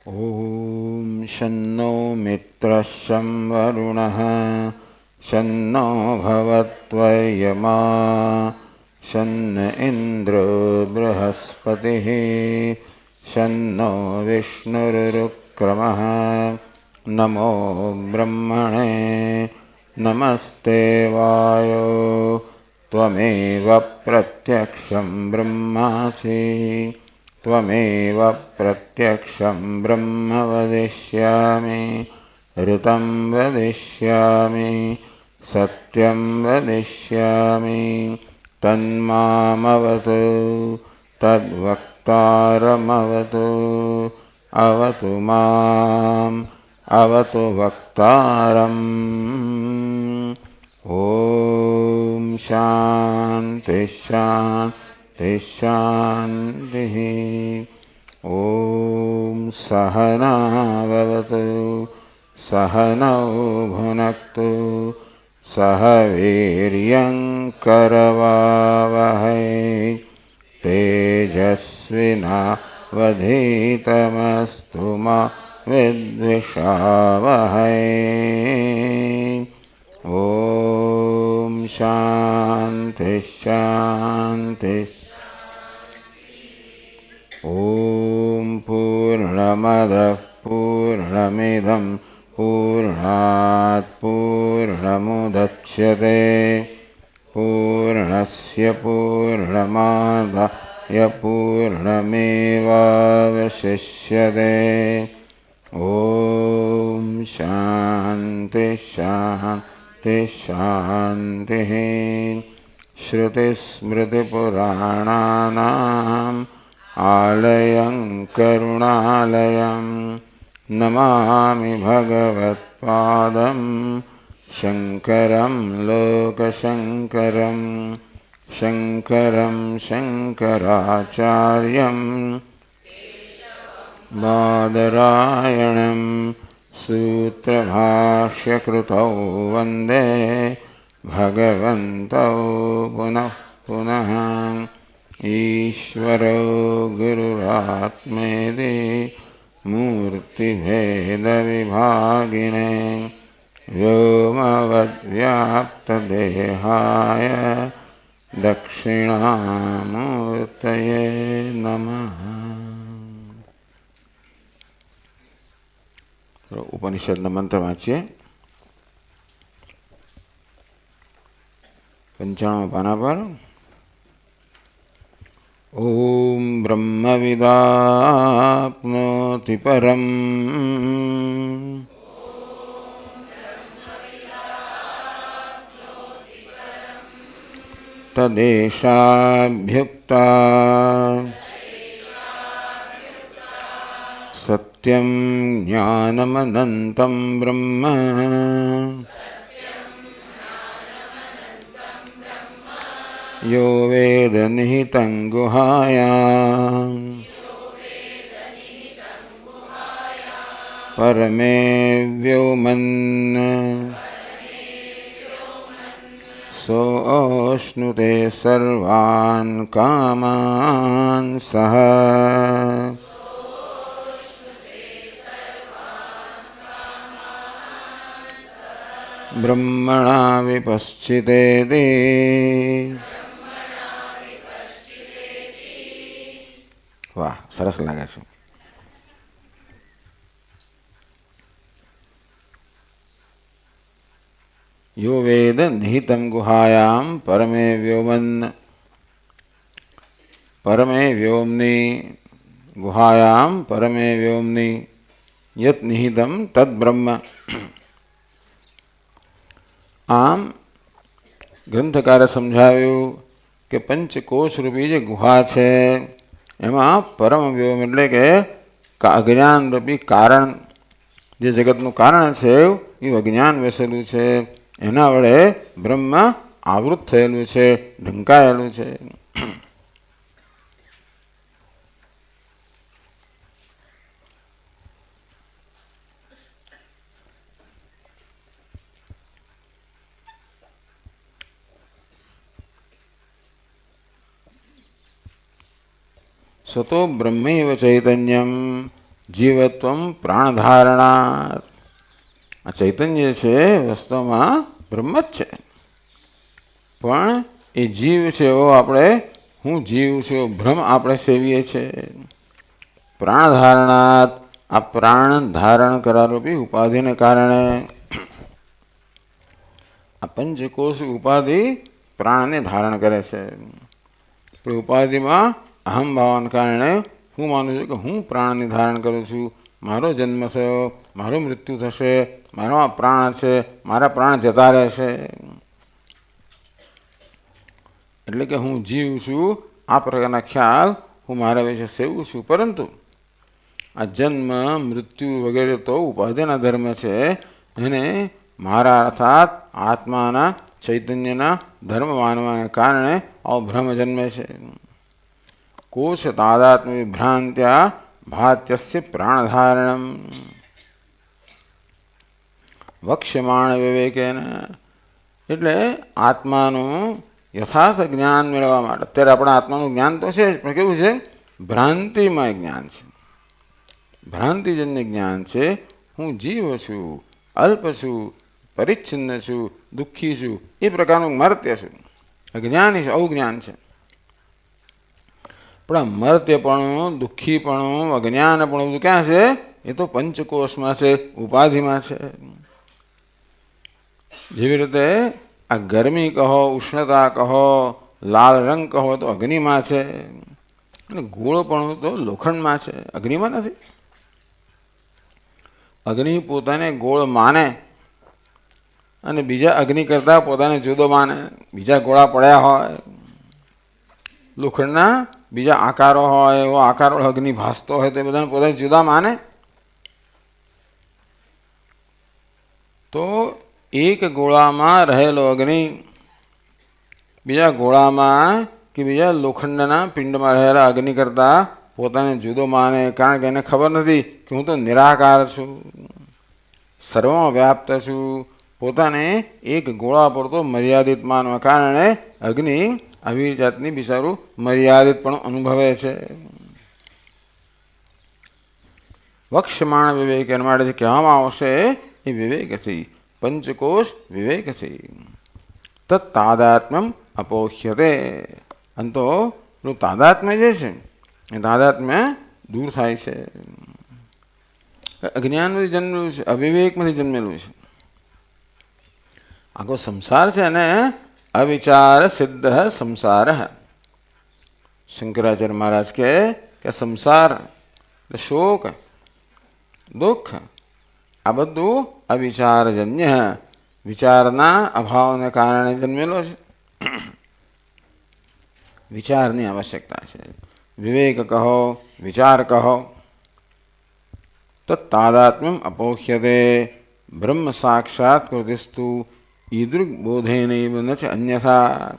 ॐ शन्नो मित्रः शं वरुणः शन्नो भवत्वर्यमा शन्न इन्द्रो बृहस्पतिः शन्नो विष्णुरुक्रमः नमो ब्रह्मणे नमस्ते वायो त्वमेव प्रत्यक्षं ब्रह्मासि त्वमेव प्रत्यक्षं ब्रह्म वदिष्यामि ऋतं वदिष्यामि सत्यं वदिष्यामि तन्मामवतु तद्वक्तारमवतु अवतु माम् अवतु वक्तारम् ॐ शान्ति शान्ति शान्तिः ॐ सहना भवतु सहनौ भुनक्तु सह वीर्यङ्करवावहै तेजस्विनावधीतमस्तु मा विद्विषावहै ॐ शान्ति शान्ति ॐ पूर्णमदः पूर्णमिदं पूर्णात् पूर्णमुदच्यते पूर्णस्य पूर्णमादाय पूर्णमेवावशिष्यते ॐ शान्ति शान्ति शान्तिः श्रुतिस्मृतिपुराणानाम् आलयं करुणालयं नमामि भगवत्पादं शङ्करं लोकशङ्करं शङ्करं शङ्कराचार्यं बादरायणं सूत्रभाष्यकृतौ वन्दे भगवन्तौ पुनः पुनः ईश्वरो गुरुरात्मेति मूर्तिभेदविभागिने व्योमवद्व्याप्तदेहाय दक्षिणामूर्तये नमः। उपनिषद मंत्र वाँचिए 95 पाना पर। ॐ ब्रह्मविदाप्नोति परम् तदेशाभ्युक्ता सत्यं ज्ञानमनन्तं ब्रह्म यो वेद निहितं गुहायां परमे व्योमन् सोऽश्नुते सर्वान् कामान् सः ब्रह्मणा विपश्चितेति वाह सरस लागे छे। यो वेद निहितं गुहायां परमे व्योमन् परमे व्योमनि गुहायां परमे व्योमनि यत् निहितं तद् ब्रह्म। आम ग्रंथकारे समझाव्યું કે पंचकोश रूपी जे गुहा है एमां परम व्योम एटले के अज्ञान रूपी कारण जे जगतनु कारण है ये अज्ञान वसेलू है एना वडे ब्रह्म आवृत थयेलू है ढंकायेलू है। सतो ब्रह्मैव चैतन्यम જીવત્વમ પ્રાણધારણાત. આ ચૈતન્ય છે વાસ્તવમાં બ્રહ્મ જ છે, પણ એ જીવ છે એવો આપણે, હું જીવ છું એવો ભ્રમ આપણે સેવીએ છીએ. પ્રાણધારણાત, આ પ્રાણ ધારણ કરારૂપી ઉપાધિને કારણે. આ પંચકોશ ઉપાધિ પ્રાણને ધારણ કરે છે. ઉપાધિમાં અહમ ભાવને કારણે હું માનું છું કે હું પ્રાણને ધારણ કરું છું, મારો જન્મ થયો, મારું મૃત્યુ થશે, મારો આ પ્રાણ છે, મારા પ્રાણ જતા રહેશે, એટલે કે હું જીવ છું આ પ્રકારના ખ્યાલ હું મારા વિશે સેવું છું. પરંતુ આ જન્મ મૃત્યુ વગેરે તો ઉપાધિના ધર્મ છે, એને મારા અર્થાત આત્માના ચૈતન્યના ધર્મ માનવાને કારણે આવો ભ્રમ જન્મે છે. કોશ તાદાત્મ વિભ્રાંત્યા ભાત્યસ્ય પ્રાણધારણમ વક્ષ્યમાણ વિવેકેન. એટલે આત્માનું યથાર્થ જ્ઞાન મેળવવા માટે, અત્યારે આપણા આત્માનું જ્ઞાન તો છે જ, પણ કેવું છે? ભ્રાંતિમય જ્ઞાન છે, ભ્રાંતિજન્ય જ્ઞાન છે. હું જીવ છું, અલ્પ છું, પરિચ્છિન્ન છું, દુઃખી છું, એ પ્રકારનું મર્ત્ય છું, અજ્ઞાની છે, અવજ્ઞાન છે. પણ આ મર્ત્યપણું, દુઃખીપણું, અજ્ઞાનપણું બધું ક્યાં છે? એ તો પંચકોશમાં છે, ઉપાધિમાં છે. જેવી રીતે આ ગરમી કહો, ઉષ્ણતા કહો, લાલ રંગ કહો તો અગ્નિમાં છે, અને ગોળપણું તો લોખંડમાં છે, અગ્નિમાં નથી. અગ્નિ પોતાને ગોળ માને અને બીજા અગ્નિ કરતાં પોતાને જુદો માને. બીજા ગોળા પડ્યા હોય, લોખંડના બીજા આકારો હોય, એવો આકારો અગ્નિ ભાસતો હોય, તે બધાને પોતાને જુદા માને. તો એક ગોળામાં રહેલો અગ્નિ બીજા ગોળામાં કે બીજા લોખંડના પિંડમાં રહેલા અગ્નિ કરતાં પોતાને જુદો માને, કારણ કે એને ખબર નથી કે હું તો નિરાકાર છું, સર્વમાં વ્યાપ્ત છું. પોતાને એક ગોળા પર તો મર્યાદિત માનવા કારણે અગ્નિ આવી જાતની બિચારું મર્યાદિત પણ અનુભવે છે. વક્ષ્યમાણ વિવેક એના માટે કહેવામાં આવશે એ વિવેકથી, પંચકોશ વિવેકથી. તત્તાદાત્મ્યમ અપોહ્યતે. અને તો પેલું તાદાત્મ્ય જે છે એ તાદાત્મ્ય દૂર થાય છે. અજ્ઞાનમાંથી જન્મેલું છે, અવિવેકમાંથી જન્મેલું છે. આખો સંસાર છે ને અવિચાર સિદ્ધ સંસાર. શંકરાચાર્ય મહારાજ કે સંસાર શોક દુઃખ આ બધું અવિચારજન્ય, વિચારના અભાવને કારણે જન્મેલો છે. વિચારની આવશ્યકતા છે. વિવેક કહો, વિચાર કહો. તત્તાદાત્મ્યમ અપોહ્યતે બ્રહ્મ સાક્ષાત કૃતિસ્તુ ઈદૃગ બોધેનૈવ ન ચ અન્યથા.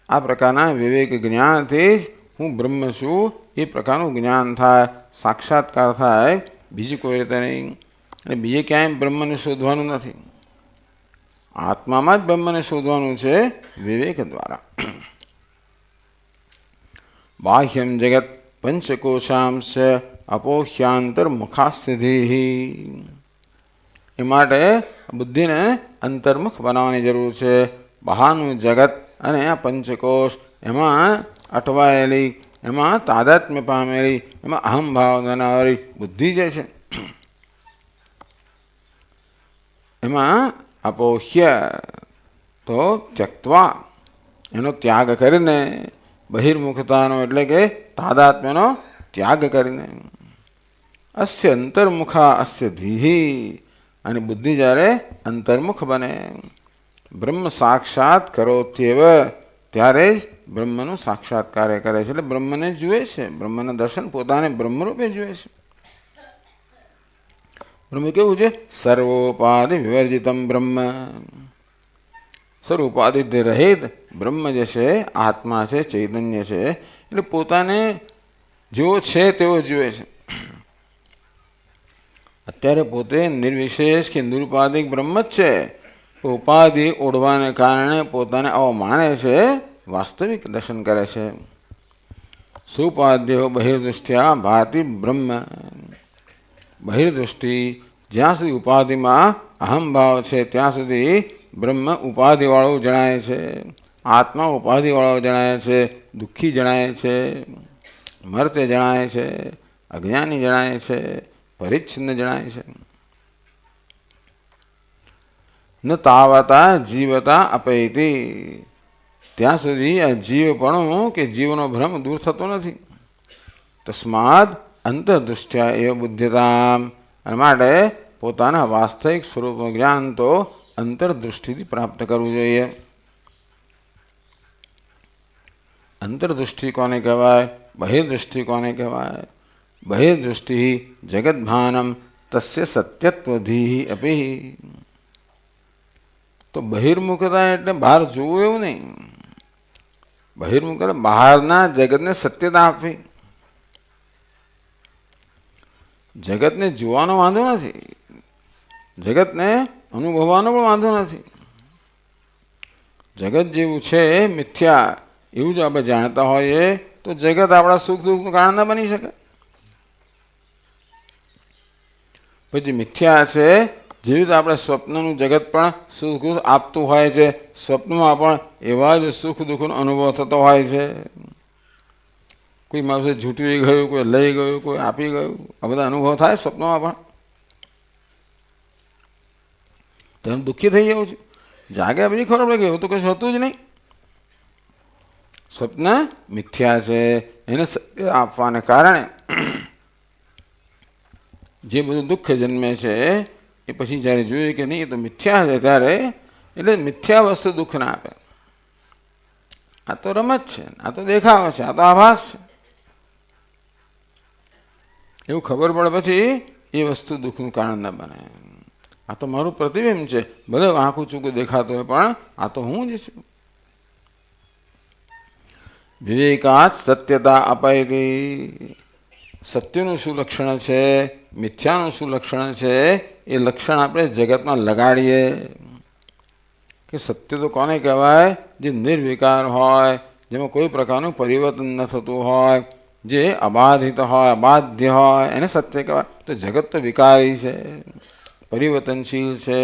આ પ્રકારના વિવેક જ્ઞાનથી જ હું બ્રહ્મ છું એ પ્રકારનું જ્ઞાન થાય, સાક્ષાત્કાર થાય, બીજી કોઈ રીતે નહીં. અને બીજે ક્યાંય બ્રહ્મને શોધવાનું નથી, આત્મામાં જ બ્રહ્મને શોધવાનું છે વિવેક દ્વારા. બાહ્યમ જગત પંચકોશાંશ અપોહ્યાંતર્મુખાસિદ્ધિ. એ માટે બુદ્ધિને અંતર્મુખ બનાવવાની જરૂર છે. બહારનું જગત અને આ પંચકોશ એમાં અટવાયેલી, એમાં તાદાત્મ્ય પામેલી, એમાં અહમ ભાવ ધરાવેલી બુદ્ધિ જે છે એમાં અપોહ્ય તો ત્યક્ત્વા, એનો ત્યાગ કરીને, બહિર્મુખતાનો એટલે કે તાદાત્મ્યનો ત્યાગ કરીને. અસ્ય અંતર્મુખા અસ્ય ધીહી. અને બુદ્ધિ જ્યારે અંતર્મુખ બને, બ્રહ્મ સાક્ષાત કરોત્યેવ, ત્યારે જ બ્રહ્મનું સાક્ષાત્કાર કરે છે. એટલે બ્રહ્મને જુએ છે, બ્રહ્મના દર્શન પોતાને બ્રહ્મરૂપે જુએ છે. બ્રહ્મ કેવું છે? સર્વોપાધિ વિવર્જિતમ બ્રહ્મ. સર્વોપાધિ રહિત બ્રહ્મ જે છે, આત્મા છે, ચૈતન્ય છે, એટલે પોતાને જેવો છે તેવો જુએ છે. અત્યારે પોતે નિર્વિશેષ કે નિરુપાધિક બ્રહ્મ જ છે, ઉપાધિ ઓઢવાને કારણે પોતાને આવો માને છે, વાસ્તવિક દર્શન કરે છે. સુપાધ્યો બહિર્દૃષ્ટ્યા ભાતિ બ્રહ્મ. બહિર્દૃષ્ટિ, જ્યાં સુધી ઉપાધિમાં અહમભાવ છે ત્યાં સુધી બ્રહ્મ ઉપાધિવાળો જણાય છે, આત્મા ઉપાધિવાળો જણાય છે, દુઃખી જણાય છે, મર્ત્ય જણાય છે, અજ્ઞાની જણાય છે, પરિચ્છિન્ન જણાય છે. ન તાવતા જીવતા અપૈતી, ત્યાં સુધી આ જીવપણું કે જીવનો ભ્રમ દૂર થતો નથી. તસ્માદ અંતર્દૃષ્ટ્યા એવ બુદ્ધ્યતા, અને માટે પોતાના વાસ્તવિક સ્વરૂપનું જ્ઞાન તો અંતર્દૃષ્ટિથી પ્રાપ્ત કરવું જોઈએ. અંતર્દૃષ્ટિ કોને કહેવાય? બહિર્દૃષ્ટિ કોને કહેવાય? બહિર્દૃષ્ટિ જગદભાનમ તસ્ય સત્યત્વધિ અપી. તો બહિર્મુખતા એટલે બહાર જોવું એવું નહીં. બહિર્મુખતા બહારના જગતને સત્યતા આપવી. જગતને જોવાનો વાંધો નથી, જગતને અનુભવવાનો પણ વાંધો નથી. જગત જેવું છે મિથ્યા એવું જો આપણે જાણતા હોઈએ તો જગત આપણા સુખ દુઃખનું કારણ ના બની શકે. પછી મિથ્યા છે જેવી રીતે આપણે સ્વપ્નનું જગત પણ સુખ દુઃખ આપતું હોય છે, સ્વપ્નમાં પણ એવા જ સુખ દુઃખનો અનુભવ થતો હોય છે. કોઈ માણસે જૂટવી ગયું, કોઈ લઈ ગયું, કોઈ આપી ગયું, આ બધા અનુભવ થાય સ્વપ્નમાં પણ. તેમ દુઃખી થઈ જવું છું. જાગ્યા પછી ખબર પડે કે એવું તો કશું હતું જ નહીં. સ્વપ્ન મિથ્યા છે, એને સત્ય આપવાને કારણે જે બધું દુઃખ જન્મે છે એ પછી જ્યારે જોઈએ કે નહીં એ તો મિથ્યા છે ત્યારે એટલે મિથ્યા વસ્તુ દુઃખ ના આપે. આ તો રમત છે, આ તો દેખાવો છે, આ તો આભાસ છે એવું ખબર પડે પછી એ વસ્તુ દુઃખનું કારણ ન બને. આ તો મારું પ્રતિબિંબ છે, ભલે આંખું ચૂકું દેખાતું હોય પણ આ તો હું જ છું. વિવેકાત સત્યતા અપાયેલી. સત્યનું શું લક્ષણ છે, મિથ્યાનું શું લક્ષણ છે, એ લક્ષણ આપણે જગતમાં લગાડીએ. કે સત્ય તો કોને કહેવાય? જે નિર્વિકાર હોય, જેમાં કોઈ પ્રકારનું પરિવર્તન ન થતું હોય, જે અબાધિત હોય, અબાધ્ય હોય, એને સત્ય કહેવાય. તો જગત તો વિકારી છે, પરિવર્તનશીલ છે,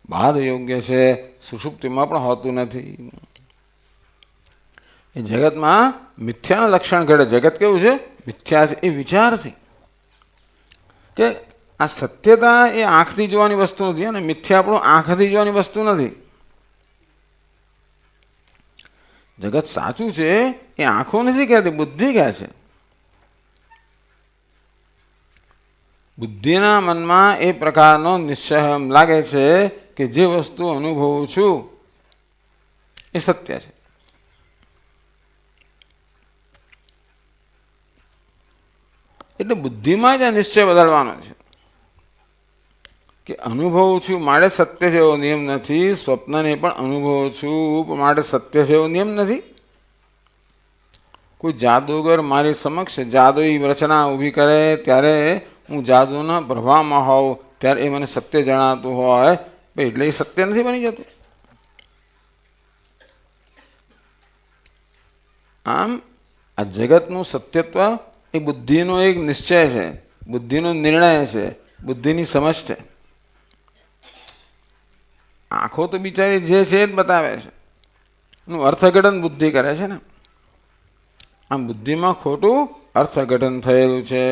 બાધ યોગ્ય છે, સુષુપ્તિમાં પણ હોતું નથી. એ જગતમાં મિથ્યાનું લક્ષણ ઘડે. જગત કેવું છે? મિથ્યા છે. એ વિચારથી કે આ સત્યતા એ આંખથી જોવાની વસ્તુ નથી અને મિથ્યા પણ આંખથી જોવાની વસ્તુ નથી. જગત સાચું છે એ આંખો નથી કહેતી, બુદ્ધિ કહે છે. બુદ્ધિના મનમાં એ પ્રકારનો નિશ્ચય એમ લાગે છે કે જે વસ્તુ અનુભવું છું એ સત્ય છે. એટલે બુદ્ધિમાં જ આ નિશ્ચય બદલવાનો છે કે અનુભવું છું માટે સત્ય છે એવો નિયમ નથી. સ્વપ્નને પણ અનુભવું છું માટે સત્ય છે એવો નિયમ નથી. કોઈ જાદુગર મારી સમક્ષ જાદુઈ રચના ઊભી કરે ત્યારે હું જાદુના પ્રભાવમાં હોઉં ત્યારે એ મને સત્ય જણાતું હોય એટલે એ સત્ય નથી બની જતું. આમ આ જગતનું સત્યત્વ એ બુદ્ધિનો એક નિશ્ચય છે, બુદ્ધિનો નિર્ણય છે, બુદ્ધિની સમજ છે. આંખો તો બિચારી જે છે એ જ બતાવે છે, એનું અર્થઘટન બુદ્ધિ કરે છે ને. આમ બુદ્ધિમાં ખોટું અર્થઘટન થયેલું છે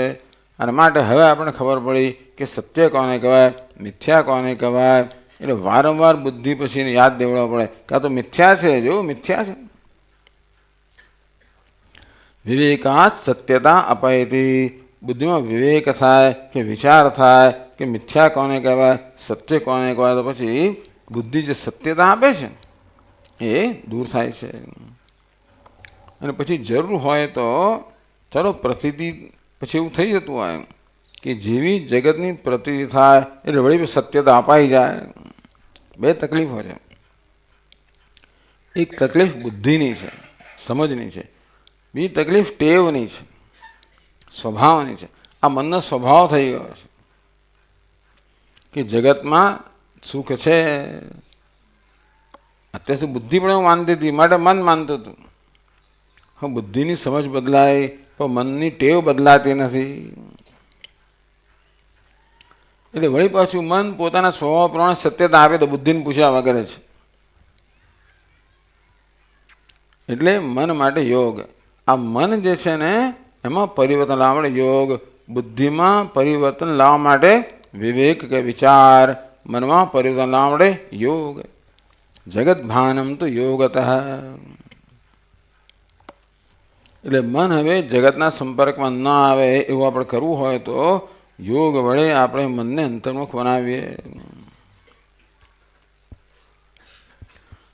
અને માટે હવે આપણે ખબર પડી કે સત્ય કોને કહેવાય, મિથ્યા કોને કહેવાય. એટલે વારંવાર બુદ્ધિ પછી યાદ દેવડવા પડે કે આ તો મિથ્યા છે, જો મિથ્યા છે. વિવેકાત સત્યતા અપાયતી. બુદ્ધિમાં વિવેક થાય કે વિચાર થાય કે મિથ્યા કોને કહેવાય, સત્ય કોને કહેવાય, તો પછી બુદ્ધિ જે સત્યતા આપે છે એ દૂર થાય છે. અને પછી જરૂર હોય તો ચાલો પ્રતીતિ પછી એવું થઈ જતું હોય કે જેવી જગતની પ્રતીતિ થાય એટલે વળી સત્યતા અપાઈ જાય. બે તકલીફો છે. એક તકલીફ બુદ્ધિની છે, સમજની છે. બીજી તકલીફ ટેવની છે, સ્વભાવની છે. આ મનનો સ્વભાવ થઈ ગયો છે કે જગતમાં સુખ છે. અત્યાર સુધી બુદ્ધિ પણ એવું માનતી હતી માટે મન માનતું હતું. હવે બુદ્ધિની સમજ બદલાય પણ મનની ટેવ બદલાતી નથી. એટલે વળી પાછું મન પોતાના સ્વભાવ પ્રમાણે સત્યતા આપે તો બુદ્ધિને પૂછ્યા વગર છે. એટલે મન માટે યોગ. આ મન જે છે ને એમાં પરિવર્તન લાવવા માટે યોગ, બુદ્ધિમાં પરિવર્તન લાવવા માટે વિવેક કે વિચાર, મનમાં પરિવર્તન લાવવા માટે યોગ. જગત ભાનમ તો યોગત. એટલે મન હવે જગતના સંપર્કમાં ન આવે એવું આપણે કરવું હોય તો યોગ વડે આપણે મનને અંતર્મુખ બનાવીએ.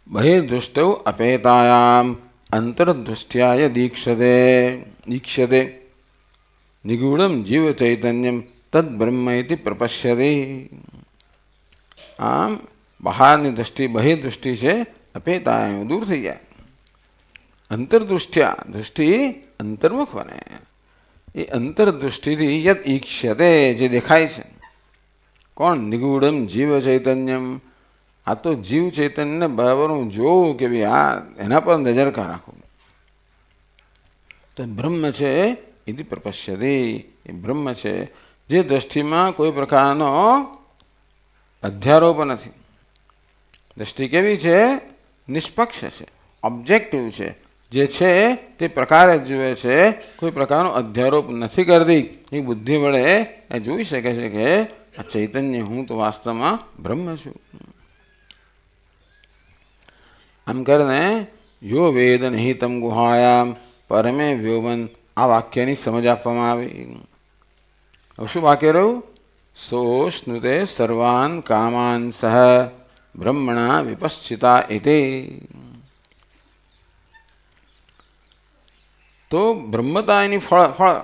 બહિર્દૃષ્ટૌ અપેતાયામ અંતર્દૃષ્ટ્યાય દીક્ષતે નિગૂઢમ જીવ ચૈતન્યમ તદ બ્રહ્મ ઇતિ પ્રપશ્યતે. આમ બહારની દૃષ્ટિ બહિર્દૃષ્ટિ છે અપેતાયામ દૂર થઈ જાય. અંતર્દૃષ્ટ્યા દૃષ્ટિ અંતર્મુખ બને. એ અંતર્દૃષ્ટિથી યદ ઈક્ષતે જે દેખાય છે. કોણ? નિગૂઢમ જીવ ચૈતન્યમ. આ તો જીવ ચૈતન્યને બરાબર હું જોઉં કે ભાઈ આ એના પર નજર રાખો તો બ્રહ્મ છે એથી પ્રપશ્યતે. એ બ્રહ્મ છે જે દ્રષ્ટિમાં કોઈ પ્રકારનો અધ્યારોપ નથી. દ્રષ્ટિ કેવી છે? નિષ્પક્ષ છે, ઓબ્જેક્ટિવ છે. જે છે તે પ્રકારે જુએ છે, કોઈ પ્રકારનો અધ્યારોપ નથી કરતી. એ બુદ્ધિ વડે એ જોઈ શકે છે કે આ ચૈતન્ય હું તો વાસ્તવમાં બ્રહ્મ છું. આમ કરીને યો વેદ નિહિતમ ગુહાયામ પરમે વ્યોમન આ વાક્યની સમજ આપવામાં આવી. હવે શું વાક્ય રહ્યું? સો સ્નુતે સર્વાન કામાન સહ બ્રહ્મણા વિપશ્ચિતા એતે. તો બ્રહ્મતા એની ફળ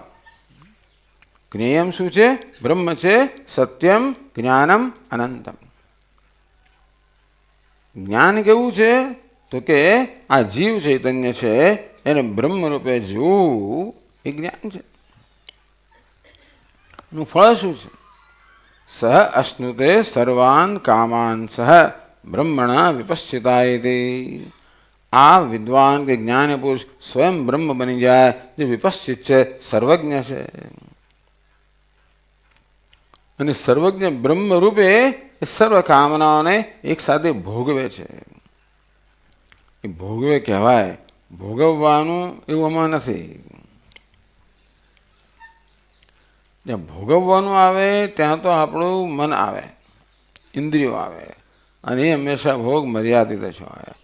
જ્ઞેયમ શું છે? બ્રહ્મ છે, સત્યમ જ્ઞાનમ અનંતમ. જ્ઞાન કેવું છે? તો કે આ જીવ ચૈતન્ય છે એને બ્રહ્મ રૂપે જોવું એ જ્ઞાન છે. એનું ફળ શું છે? સહ અશ્નુતે સર્વાન કામાન સહ બ્રહ્મણા વિપશ્ચિતાયતે. આ વિદ્વાન કે જ્ઞાની પુરુષ સ્વયં બ્રહ્મ બની જાય, જે વિપશ્ચિત છે, સર્વજ્ઞ છે. અને સર્વજ્ઞ બ્રહ્મ રૂપે એ સર્વ કામનાઓને એક સાથે ભોગવે છે. એ ભોગવે કહેવાય. ભોગવવાનું એવું આમાં નથી. જ્યાં ભોગવવાનું આવે ત્યાં તો આપણું મન આવે, ઇન્દ્રિયો આવે, અને એ હંમેશા ભોગ મર્યાદિત જ હોય.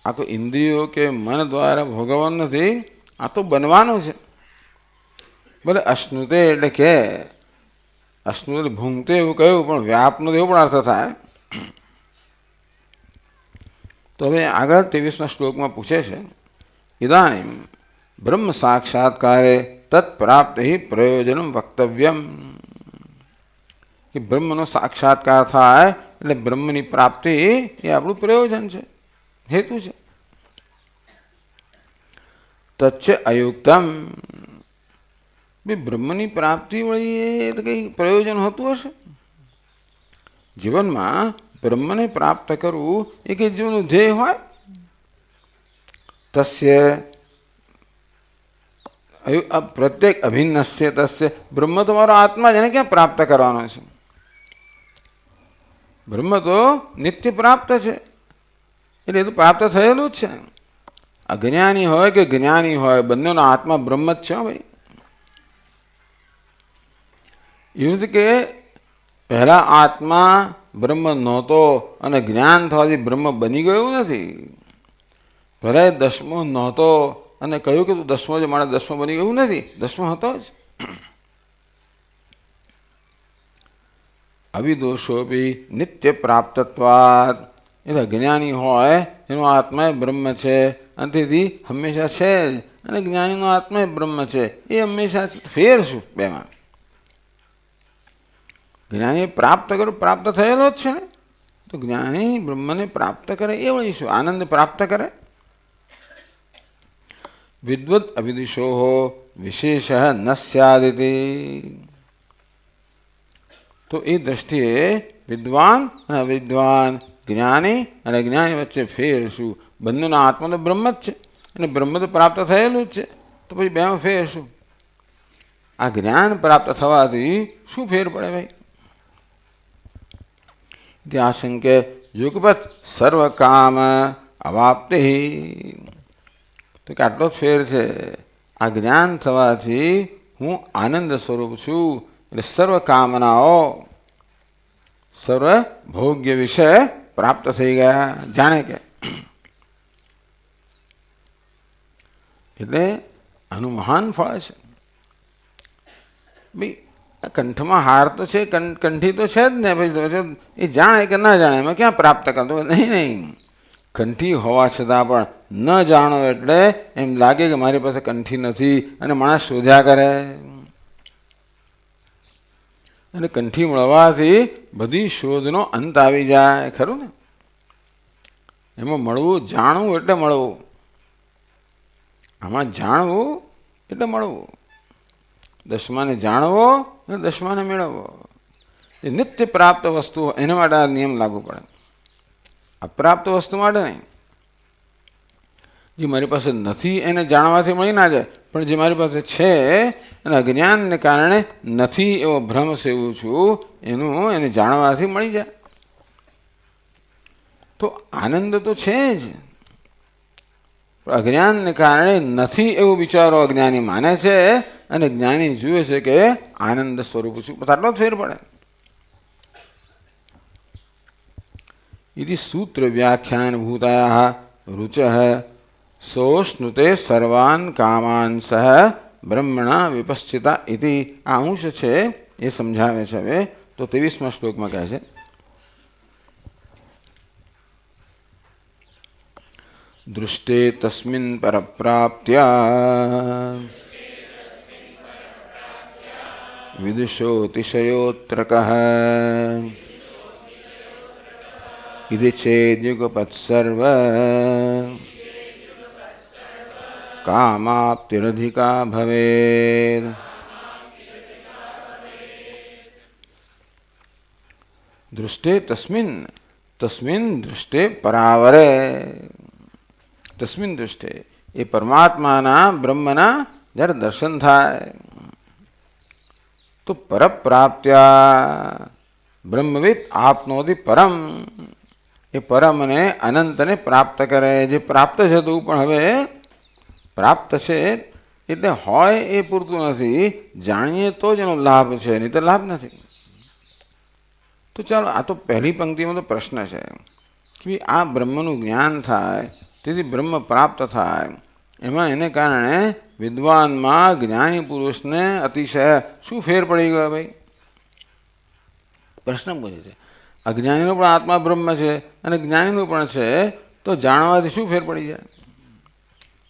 આ કોઈ ઇન્દ્રિયો કે મન દ્વારા ભોગવવાનું નથી, આ તો બનવાનું છે. ભલે અશ્નુતે એટલે કે અશ્નુતે ભૂંગતે એવું કહ્યું, પણ વ્યાપનો એવો પણ અર્થ થાય. તો હવે આગળ 23મા શ્લોકમાં પૂછે છે ઇદાનીમ બ્રહ્મ સાક્ષાત્કારે તત્પ્રાપ્તિ પ્રયોજનમ વક્તવ્યમ. કે બ્રહ્મનો સાક્ષાત્કાર થાય એટલે બ્રહ્મની પ્રાપ્તિ એ આપણું પ્રયોજન છે, હેતુ છે. તચ્છ અયુક્તમ. બ્રહ્મની પ્રાપ્તિ વળી એ તો કંઈ પ્રયોજન હોતું હશે? જીવનમાં બ્રહ્મને પ્રાપ્ત કરવું એ કંઈ જીવનનું ધ્યેય હોય? તસ્ય પ્રત્યેક અભિન્નસ્ય તસ્ય. બ્રહ્મ તમારો આત્મા જેને ક્યાં પ્રાપ્ત કરવાનો છે? બ્રહ્મ તો નિત્ય પ્રાપ્ત છે, એટલે એ તો પ્રાપ્ત થયેલું જ છે. અજ્ઞાની હોય કે જ્ઞાની હોય, બંનેનો આત્મા બ્રહ્મ જ છે. ભાઈ એવું છે કે પહેલા આત્મા બ્રહ્મ નહોતો અને જ્ઞાન થવાથી બ્રહ્મ બની ગયું નથી. પહેલા દસમો નહોતો અને કહ્યું કે તું દસમો જ માણસ દસમો બની ગયું નથી, દસમો હતો જ. અવિદોષોપી નિત્ય પ્રાપ્તત્વાદ. એટલે જ્ઞાની હોય એનો આત્મા એ બ્રહ્મ છે અને તેથી હંમેશા છે જ, અને જ્ઞાનીનો આત્મા એ બ્રહ્મ છે એ હંમેશા ફેર શું બેમાં? જ્ઞાની પ્રાપ્ત કરો, પ્રાપ્ત થયેલો જ છે ને. તો જ્ઞાની બ્રહ્મને પ્રાપ્ત કરે એ વળી શું? આનંદ પ્રાપ્ત કરે. વિદ્વદ અવિદુષો વિશેષ ન સ્યાદિતિ. તો એ દ્રષ્ટિએ વિદ્વાન અને અવિદ્વાન, જ્ઞાની અને જ્ઞાની વચ્ચે ફેર શું? બંનેના આત્મા તો બ્રહ્મ જ છે અને બ્રહ્મ તો પ્રાપ્ત થયેલું જ છે. તો પછી બેમાં ફેર શું? આ જ્ઞાન પ્રાપ્ત થવાથી શું ફેર પડે ભાઈ? આશંકે યુગપત સર્વકામ અવાપ્તિ. તો કે આટલો જ ફેર છે. આ જ્ઞાન થવાથી હું આનંદ સ્વરૂપ છું, એટલે સર્વ કામનાઓ સર્વ ભોગ્ય વિષય પ્રાપ્ત થઈ ગયા. જાણે કે એટલે આનું મહાન ફળ છે. ભાઈ કંઠમાં હાર તો છે, કંઠી તો છે જ ને. ભાઈ એ જાણે કે ના જાણે એમાં ક્યાં પ્રાપ્ત કરતો? નહીં. કંઠી હોવા છતાં પણ ન જાણો એટલે એમ લાગે કે મારી પાસે કંઠી નથી અને માણસ શોધ્યા કરે. અને કંઠી મળવાથી બધી શોધનો અંત આવી જાય. ખરું ને? એમાં મળવું, જાણવું એટલે મળવું. આમાં જાણવું એટલે મળવું. દસમાને જાણવો અને દસમાને મેળવવો. એ નિત્ય પ્રાપ્ત વસ્તુ, એના માટે આ નિયમ લાગુ પડે. અપ્રાપ્ત વસ્તુ માટે નહીં. જે મારી પાસે નથી એને જાણવાથી મળી ના જાય, પણ જે મારી પાસે છે અને અજ્ઞાનને કારણે નથી એવો ભ્રમ સેવું છું, એને જાણવાથી મળી જાય. તો આનંદ તો છે જ, પણ અજ્ઞાનને કારણે નથી એવું બિચારો અજ્ઞાની માને છે અને જ્ઞાની જુએ છે કે આનંદ સ્વરૂપ છું. આટલો જ ફેર પડે. इति सूत्र व्याख्यान भूतायाः रुचः सोष्णुते सर्वान् कामान् सह ब्रह्मणा विपश्चिता इति. આ અંશ છે એ સમજાવે છે. હવે તો 23મા શ્લોકમાં કહે છે, દૃષ્ટે તસ્મિન પરપ્રાપ્ત્યા વિદુષોતિશયોત્રકઃ इति चेद्युगपत् सर्व कामाप्तिरधिका भवेत्. दृष्टे तस्मिन् दृष्टे परावरे. तस्मिन् दृष्टे એ પરમાત્માના બ્રહ્મના જ્યારે દર્શન થાય તો પરપ્રાપ્ત્યા બ્રહ્મવિદ આપનોતિ પરમ. એ પરમને અનંતને પ્રાપ્ત કરે. જે પ્રાપ્ત છે તું પણ હવે પ્રાપ્ત છે એટલે હોય એ પૂરતું નથી. જાણીએ તો જ એનો લાભ છે, નહીં તો લાભ નથી. તો ચાલો, આ તો પહેલી પંક્તિમાં તો પ્રશ્ન છે કે આ બ્રહ્મનું જ્ઞાન થાય, તેથી બ્રહ્મ પ્રાપ્ત થાય. એમાં એને કારણે વિદ્વાનમાં જ્ઞાની પુરુષને અતિશય શું ફેર પડી ગયો? ભાઈ પ્રશ્ન પૂછે છે. અજ્ઞાનીનો પણ આત્મા બ્રહ્મ છે અને જ્ઞાનીનું પણ છે, તો જાણવાથી શું ફેર પડી જાય?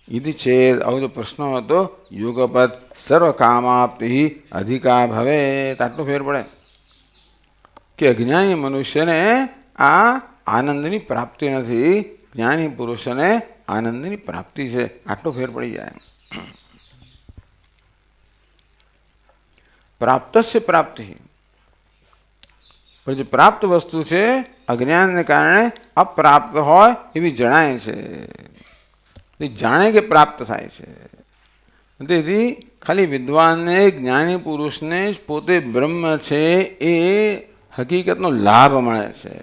ઇતિ ચેદ, આવો જો પ્રશ્ન હતો, યોગપદ સર્વ કામાપ્તિ અધિકા ભવે. આટલો ફેર પડે કે અજ્ઞાની મનુષ્યને આ આનંદની પ્રાપ્તિ નથી, જ્ઞાની પુરુષને આનંદની પ્રાપ્તિ છે. આટલો ફેર પડી જાય. પ્રાપ્તસ્ય પ્રાપ્તિ, પણ જે પ્રાપ્ત વસ્તુ છે અજ્ઞાનને કારણે અપ્રાપ્ત હોય એવી જણાય છે. જાણે કે પ્રાપ્ત થાય છે. તેથી ખાલી વિદ્વાનને, જ્ઞાની પુરુષને જ પોતે બ્રહ્મ છે એ હકીકતનો લાભ મળે છે.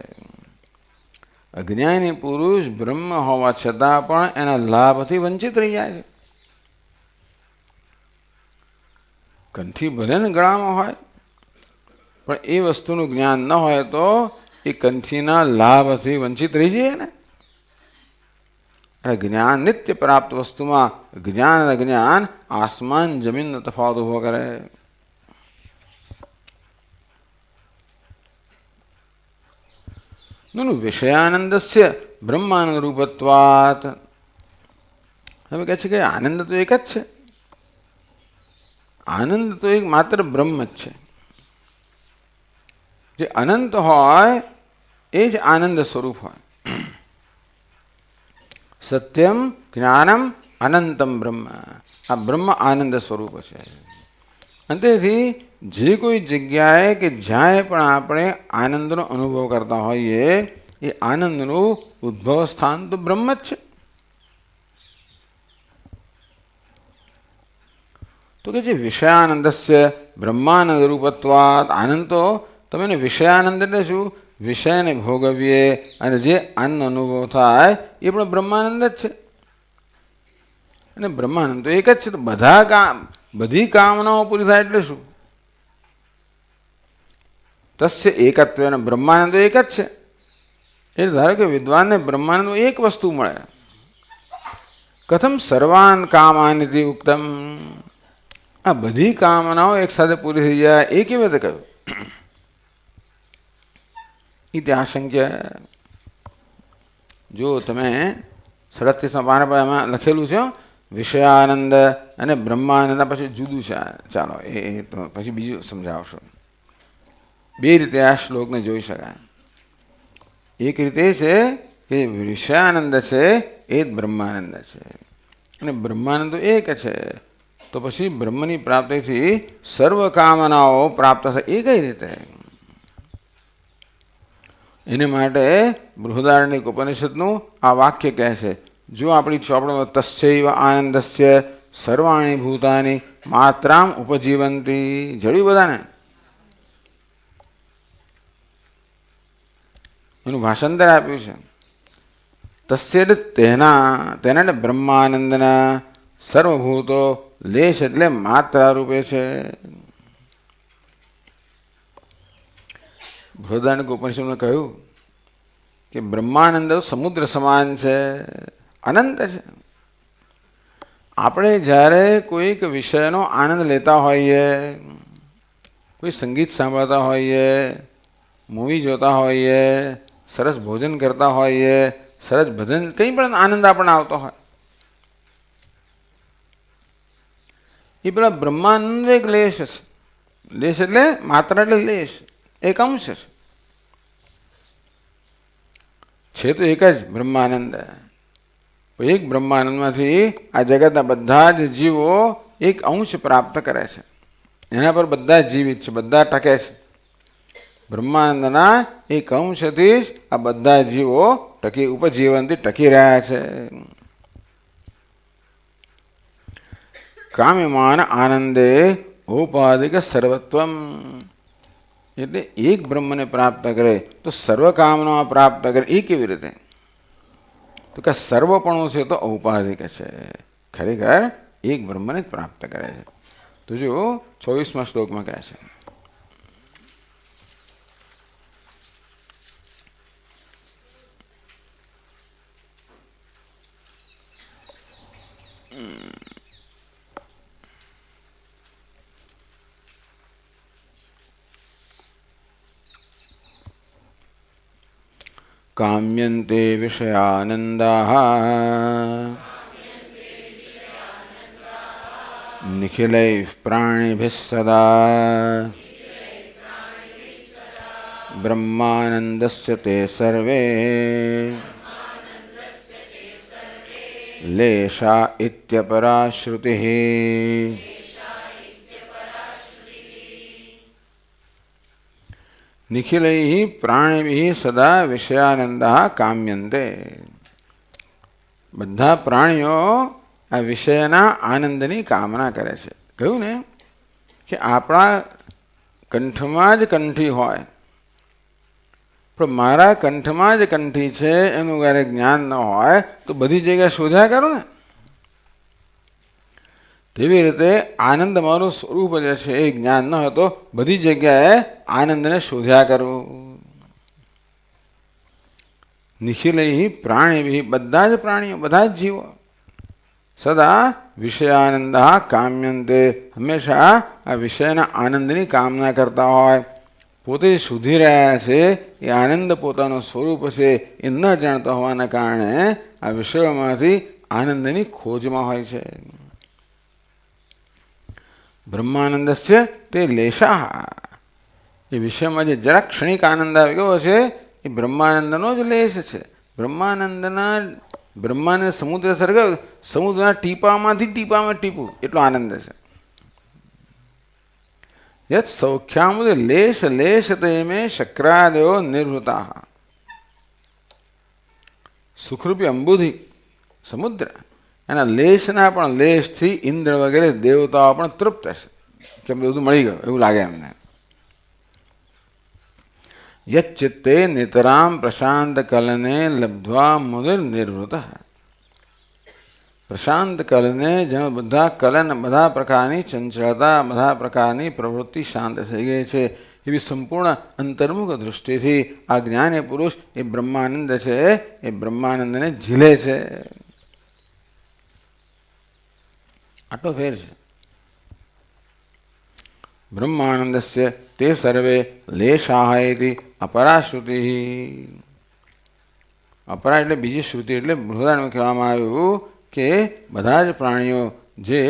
અજ્ઞાની પુરુષ બ્રહ્મ હોવા છતાં પણ એના લાભથી વંચિત રહી જાય છે. કંઠી ભલે ને ગળામાં હોય, પણ એ વસ્તુનું જ્ઞાન ન હોય તો એ કંઠીના લાભથી વંચિત રહી જાય ને. જ્ઞાન નિત્ય પ્રાપ્ત વસ્તુમાં જ્ઞાન અને અજ્ઞાન આસમાન જમીનનો તફાવત ઉભો કરે. નુ વિષયાનંદસ્ય બ્રહ્માનંદ રૂપત્વાત. હવે કહે છે કે આનંદ તો એક જ છે. આનંદ તો એક માત્ર બ્રહ્મ જ છે. જે અનંત હોય એ જ આનંદ સ્વરૂપ હોય. સત્યમ જ્ઞાનમ અનંતમ બ્રહ્મ. આ બ્રહ્મ આનંદ સ્વરૂપ છે. અને તેથી જે કોઈ જગ્યાએ કે જ્યાં પણ આપણે આનંદનો અનુભવ કરતા હોઈએ એ આનંદનું ઉદ્ભવ સ્થાન તો બ્રહ્મ જ છે. તો કે જે વિષયાનંદસ્ય બ્રહ્માનંદ રૂપત્વાત. આનંદ તો તમે વિષયાનંદ એટલે શું? વિષયને ભોગવીએ અને જે આનંદ અનુભવ થાય એ પણ બ્રહ્માનંદ જ છે. અને બ્રહ્માનંદ તો એક જ છે. તો બધી કામનાઓ પૂરી થાય એટલે શું? તસ્ય એકત્વ, અને બ્રહ્માનંદ એક જ છે. એટલે ધારો કે વિદ્વાનને બ્રહ્માનંદ એક વસ્તુ મળે. કથમ સર્વાન કામાનિતિ ઉક્તમ, આ બધી કામનાઓ એક સાથે પૂરી થઈ જાય એ કેવી રીતે કહ્યું? ઇતિહાસંખ્ય જો તમે 37 પાના પર એમાં લખેલું છે વિષયાનંદ અને બ્રહ્માનંદ પછી જુદું છે. ચાલો એ તો પછી બીજું સમજાવશો. બે રીતે આ શ્લોકને જોઈ શકાય. એક રીતે છે કે વિષયાનંદ છે એ જ બ્રહ્માનંદ છે, અને બ્રહ્માનંદ એક છે. તો પછી બ્રહ્મની પ્રાપ્તિથી સર્વ કામનાઓ પ્રાપ્ત થાય એ કઈ રીતે? એને માટે બૃહદારણ્યક ઉપનિષદનું આ વાક્ય કહે છે, જો આપણી ચોપડીમાં તસ્યૈવ આનંદસ્ય સર્વાણી ભૂતાની માત્રામ ઉપજીવંતી જડ્યું બધાને? એનું ભાષાંતર આપ્યું છે. તસ્ય તેના બ્રહ્માનંદના સર્વભૂતો લેશ એટલે માત્રા રૂપે છે. બૃહદારણ્યક ઉપનિષદમાં કહ્યું કે બ્રહ્માનંદ સમુદ્ર સમાન છે, અનંત છે. આપણે જ્યારે કોઈક વિષયનો આનંદ લેતા હોઈએ, કોઈ સંગીત સાંભળતા હોઈએ, મૂવી જોતા હોઈએ, સરસ ભોજન કરતા હોઈએ, સરસ ભજન, કંઈ પણ આનંદ આપણને આવતો હોય, એ પેલા બ્રહ્માનંદ એક લેશ છે. લેશ એટલે માત્ર એટલે લેશ, એક અંશ છે તો એક જ બ્રહ્માનંદ. એક બ્રહ્માનંદમાંથી આ જગતના બધા જ જીવો એક અંશ પ્રાપ્ત કરે છે. એના પર બધા જીવિત છે, બધા ટકે છે. બ્રહ્માનંદના એક અંશથી જ આ બધા જીવો ઉપજીવનથી ટકી રહ્યા છે. કામ્યમાન આનંદે ઔપાધિક સર્વત્વમ, એટલે એક બ્રહ્મને પ્રાપ્ત કરે તો સર્વ કામના પ્રાપ્ત કરે. એ કેવી રીતે? તો કે સર્વપણું છે તો ઔપાધિક છે, ખરેખર એક બ્રહ્મને જ પ્રાપ્ત કરે છે. તો જો 24મા શ્લોકમાં કહે છે, કામ્યન્તે વિષયાનંદાઃ નિખિલૈઃ પ્રાણિભિઃ સદા બ્રહ્માનંદસ્ય તે સર્વે લેશા ઇત્યપરા શ્રુતિઃ. નિખિલૈઃ પ્રાણિભિઃ સદા વિષયાનંદઃ કામ્યન્તે, બધા પ્રાણીઓ આ વિષયના આનંદની કામના કરે છે. કહ્યું ને કે આપણા કંઠમાં જ કંઠી હોય, પણ મારા કંઠમાં જ કંઠી છે એનું ક્યારેક જ્ઞાન ન હોય તો બધી જગ્યાએ શોધ્યા કરો ને. તેવી રીતે આનંદ મારું સ્વરૂપ જે છે એ જ્ઞાન ન હોય તો બધી જગ્યાએ આનંદને શોધ્યા કરવું. નિખિલૈઃ પ્રાણીભિઃ, બધા જ પ્રાણીઓ, બધા જ જીવો સદા વિષયાનંદઃ કામ્યન્તે, હંમેશા આ વિષયના આનંદની કામના કરતા હોય. પોતે શોધી રહ્યા છે એ આનંદ પોતાનું સ્વરૂપ છે એ ન જાણતા હોવાના કારણે આ વિષયોમાંથી આનંદની ખોજમાં હોય છે. બ્રહ્માનંદસ્ય તે લેશા, એ વિષયમાં જે જરા ક્ષણિક આનંદ આવી ગયો છે એ બ્રહ્માનંદનો જ લેશ છે. બ્રહ્માનંદ સમુદ્ર સર્ગાવ્યો, સમુદ્રના ટીપામાંથી ટીપામાં ટીપું એટલો આનંદ છે. યત સૌખ્યામુદ લેશ લેશ તેમે શક્રાદયો નિર્વૃતા, સુખરૂપી અંબુધિ સમુદ્ર એના લેશના પણ લેશથી ઇન્દ્ર વગેરે દેવતાઓ પણ તૃપ્ત છે, કેમ બધું મળી ગયું એવું લાગે એમને. યચ્ચિત્તે નિતરામ પ્રશાંત કલને લબ્ધ્વા મુનિર નિર્વૃત. પ્રશાંત કલને જેમાં બધા કલન, બધા પ્રકારની ચંચળતા, બધા પ્રકારની પ્રવૃત્તિ શાંત થઈ ગઈ છે, એવી સંપૂર્ણ અંતર્મુખ દૃષ્ટિથી આ જ્ઞાની પુરુષ એ બ્રહ્માનંદ છે, એ બ્રહ્માનંદને ઝીલે છે. આટલો ફેર છે. બ્રહ્માનંદસ્ય તે સર્વે લેશાહ ઇતિ અપરા શ્રુતિ. અપરા એટલે બીજી શ્રુતિ, એટલે બૃહદારણ્યમાં કહેવામાં આવ્યું કે બધા જ પ્રાણીઓ જે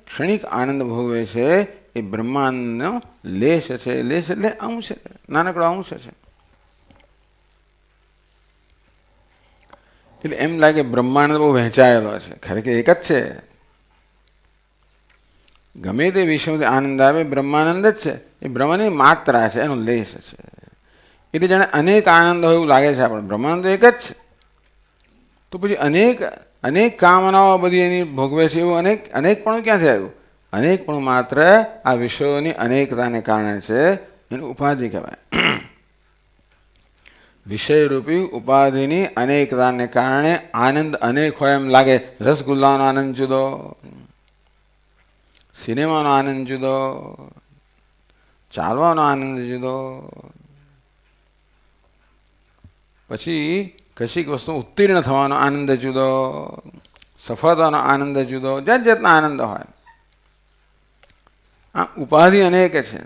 ક્ષણિક આનંદ ભોગવે છે એ બ્રહ્માંડનો લેશ છે. લેશ એટલે અંશ, નાનકડો અંશ છે. એટલે એમ લાગે બ્રહ્માંડ બહુ વહેંચાયેલો છે, ખરેખર એક જ છે. ગમે તે વિષયમાંથી આનંદ આવે બ્રહ્માનંદ જ છે, એ બ્રહ્મની માત્રા છે, એનો લેશ છે. એટલે જાણે અનેક આનંદ હોય એવું લાગે છે આપણે, બ્રહ્માનંદ એક જ છે. તો પછી અનેક કામનાઓ બધી એની ભોગવે છે, એવું અનેક પણ ક્યાંથી આવ્યું? અનેક પણ માત્ર આ વિષયોની અનેકતાને કારણે છે, એનું ઉપાધિ કહેવાય. વિષયરૂપી ઉપાધિની અનેકતાને કારણે આનંદ અનેક હોય એમ લાગે. રસગુલ્લાનો આનંદ જુદો, સિનેમાનો આનંદ જુદો, ચાલવાનો આનંદ જુદો, પછી કશીક વસ્તુ ઉત્તીર્ણ થવાનો આનંદ જુદો, સફળતાનો આનંદ જુદો, જાત જાતના આનંદ હોય. આ ઉપાધિ અનેક છે,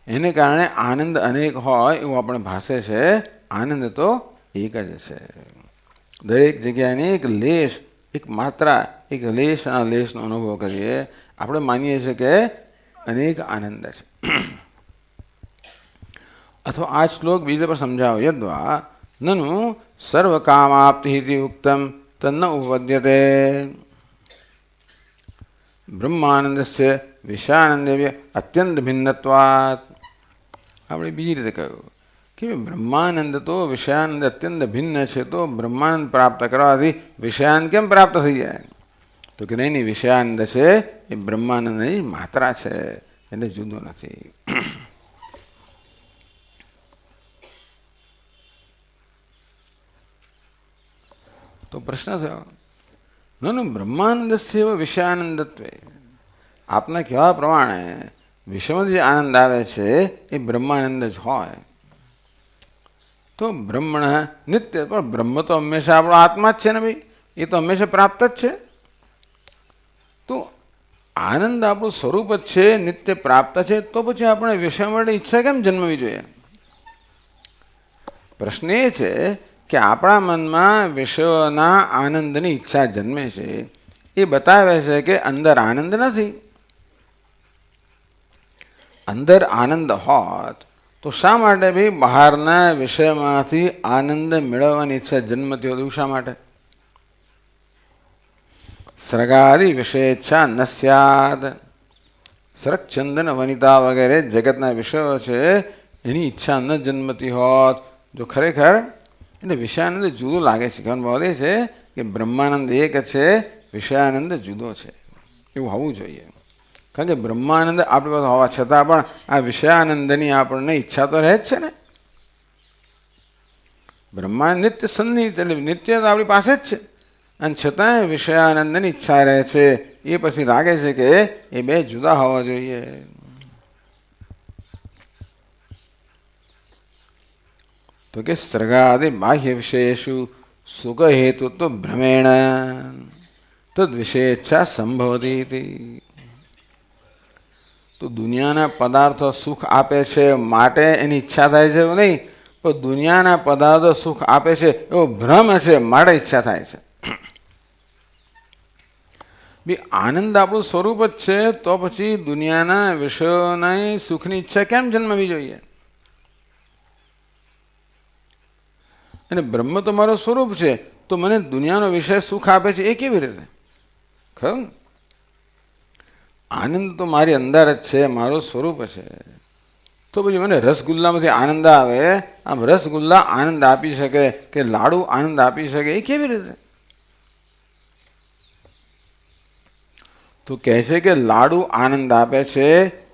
એને કારણે આનંદ અનેક હોય એવું આપણે ભાષે છે. આનંદ તો એક જ છે. દરેક જગ્યાની એક લેશ, એક માત્રા, એક લેશનો અનુભવ કરીએ, આપણે માનીએ છીએ કે અનેક આનંદ છે. અથવા આ શ્લોક બીજા પર સમજાવો. યદ્વા નનુ સર્વકામાપ્તિ ઉક્તમ તન્ન ઉપપદ્યતે. બ્રહ્માનંદસ્ય વિષયાનંદે અત્યંત ભિન્નત્વાત. આપણે બીજી રીતે કહ્યું કે બ્રહ્માનંદ તો વિષયાનંદ અત્યંત ભિન્ન છે, તો બ્રહ્માનંદ પ્રાપ્ત કરવાથી વિષયાનંદ કેમ પ્રાપ્ત થઈ જાય? તો કે નહીં, વિષયાનંદ છે એ બ્રહ્માનંદની માત્રા છે, એટલે જુદો નથી. તો પ્રશ્ન થયો, નનુ બ્રહ્માનંદસ્ય વિષયાનંદત્વે. આપના કહેવા પ્રમાણે વિષયમાં જે આનંદ આવે છે એ બ્રહ્માનંદ જ હોય, તો બ્રહ્મણ નિત્ય. પણ બ્રહ્મ તો હંમેશા આપણો આત્મા જ છે ને ભાઈ, એ તો હંમેશા પ્રાપ્ત જ છે. તો આનંદ આપણું સ્વરૂપ જ છે, નિત્ય પ્રાપ્ત છે, તો પછી આપણે વિષય માટે ઈચ્છા કેમ જન્મવી જોઈએ? પ્રશ્ન એ છે કે આપણા મનમાં વિષયોના આનંદની ઈચ્છા જન્મે છે, એ બતાવે છે કે અંદર આનંદ નથી. અંદર આનંદ હોત તો શા માટે ભાઈ બહારના વિષયમાંથી આનંદ મેળવવાની ઈચ્છા જન્મતી હોય? શા માટે? સ્રગાદિ વિષયેચ્છા ન સ્યાદ. સરક, ચંદન, વનિતા વગેરે જગતના વિષયો છે, એની ઈચ્છા ન જન્મતી હોત જો ખરેખર, એટલે વિષયાનંદ જુદો લાગે છે. કહેવાનો ભાવ એ છે કે બ્રહ્માનંદ એક છે, વિષયાનંદ જુદો છે, એવું હોવું જોઈએ. કારણ કે બ્રહ્માનંદ આપણી પાસે હોવા છતાં પણ આ વિષયાનંદની આપણને ઈચ્છા તો રહે જ છે ને. બ્રહ્માનંદ નિત્ય સન્નિહિત, એટલે નિત્ય તો આપણી પાસે જ છે, અને છતાંય વિષયાનંદની ઈચ્છા રહે છે. એ પછી લાગે છે કે એ બે જુદા હોવા જોઈએ. તો કે સ્રગાદિ બાહ્ય વિષયેષુ સુખ હેતુત્વ ભ્રમેણ તદ વિષયેચ્છા સંભવતી. તો દુનિયાના પદાર્થો સુખ આપે છે માટે એની ઈચ્છા થાય છે એવું નહીં, પણ દુનિયાના પદાર્થો સુખ આપે છે એવો ભ્રમ છે માટે ઈચ્છા થાય છે. બી આનંદ આપણું સ્વરૂપ જ છે, તો પછી દુનિયાના વિષયોની સુખની ઈચ્છા કેમ જન્મવી જોઈએ? અને બ્રહ્મ તો મારું સ્વરૂપ છે, તો મને દુનિયાનો વિષય સુખ આપે છે એ કેવી રીતે? ખરું, આનંદ તો મારી અંદર જ છે, મારું સ્વરૂપ છે. તો પછી મને રસગુલ્લામાંથી આનંદ આવે, આમ રસગુલ્લા આનંદ આપી શકે કે લાડુ આનંદ આપી શકે એ કેવી રીતે? તો કહે છે કે લાડુ આનંદ આપે છે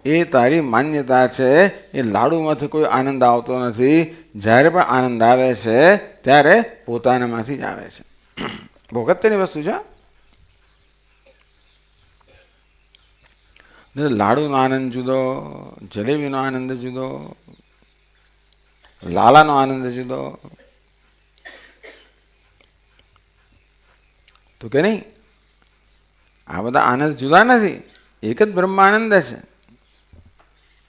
એ તારી માન્યતા છે. એ લાડુમાંથી કોઈ આનંદ આવતો નથી. જ્યારે પણ આનંદ આવે છે ત્યારે પોતાનામાંથી જ આવે છે. બહુ અગત્યની વસ્તુ છે. લાડુનો આનંદ જુદો, જલેબીનો આનંદ જુદો, લાલાનો આનંદ જુદો. તો કે નહીં, આ બધા આનંદ જુદા નથી, એક જ બ્રહ્માનંદ છે.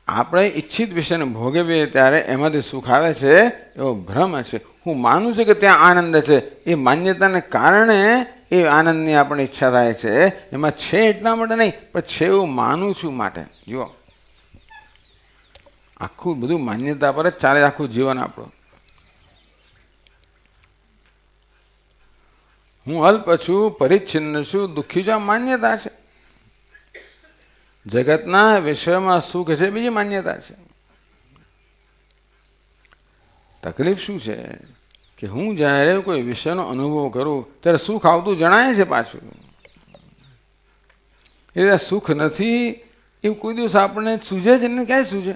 આપણે ઈચ્છિત વિષયને ભોગવીએ ત્યારે એમાંથી સુખ આવે છે એવો ભ્રમ છે. હું માનું છું કે ત્યાં આનંદ છે, એ માન્યતાને કારણે એ આનંદની આપણે ઈચ્છા થાય છે. એમાં છે એટલા માટે નહીં, પણ છે એવું માનું છું માટે. જુઓ, આખું બધું માન્યતા પર જ ચાલે આખું જીવન આપણું. હું અલ્પ છું, પરિચ્છિન્ન છું, દુઃખી છું, આ માન્યતા છે. જગતના વિષયમાં સુખ છે બીજી માન્યતા છે. તકલીફ શું છે કે હું જ્યારે કોઈ વિષયનો અનુભવ કરું ત્યારે સુખ આવતું જણાય છે. પાછું એ સુખ નથી એવું કોઈ દિવસ આપણને સૂઝે છે ને, ક્યાંય સૂઝે.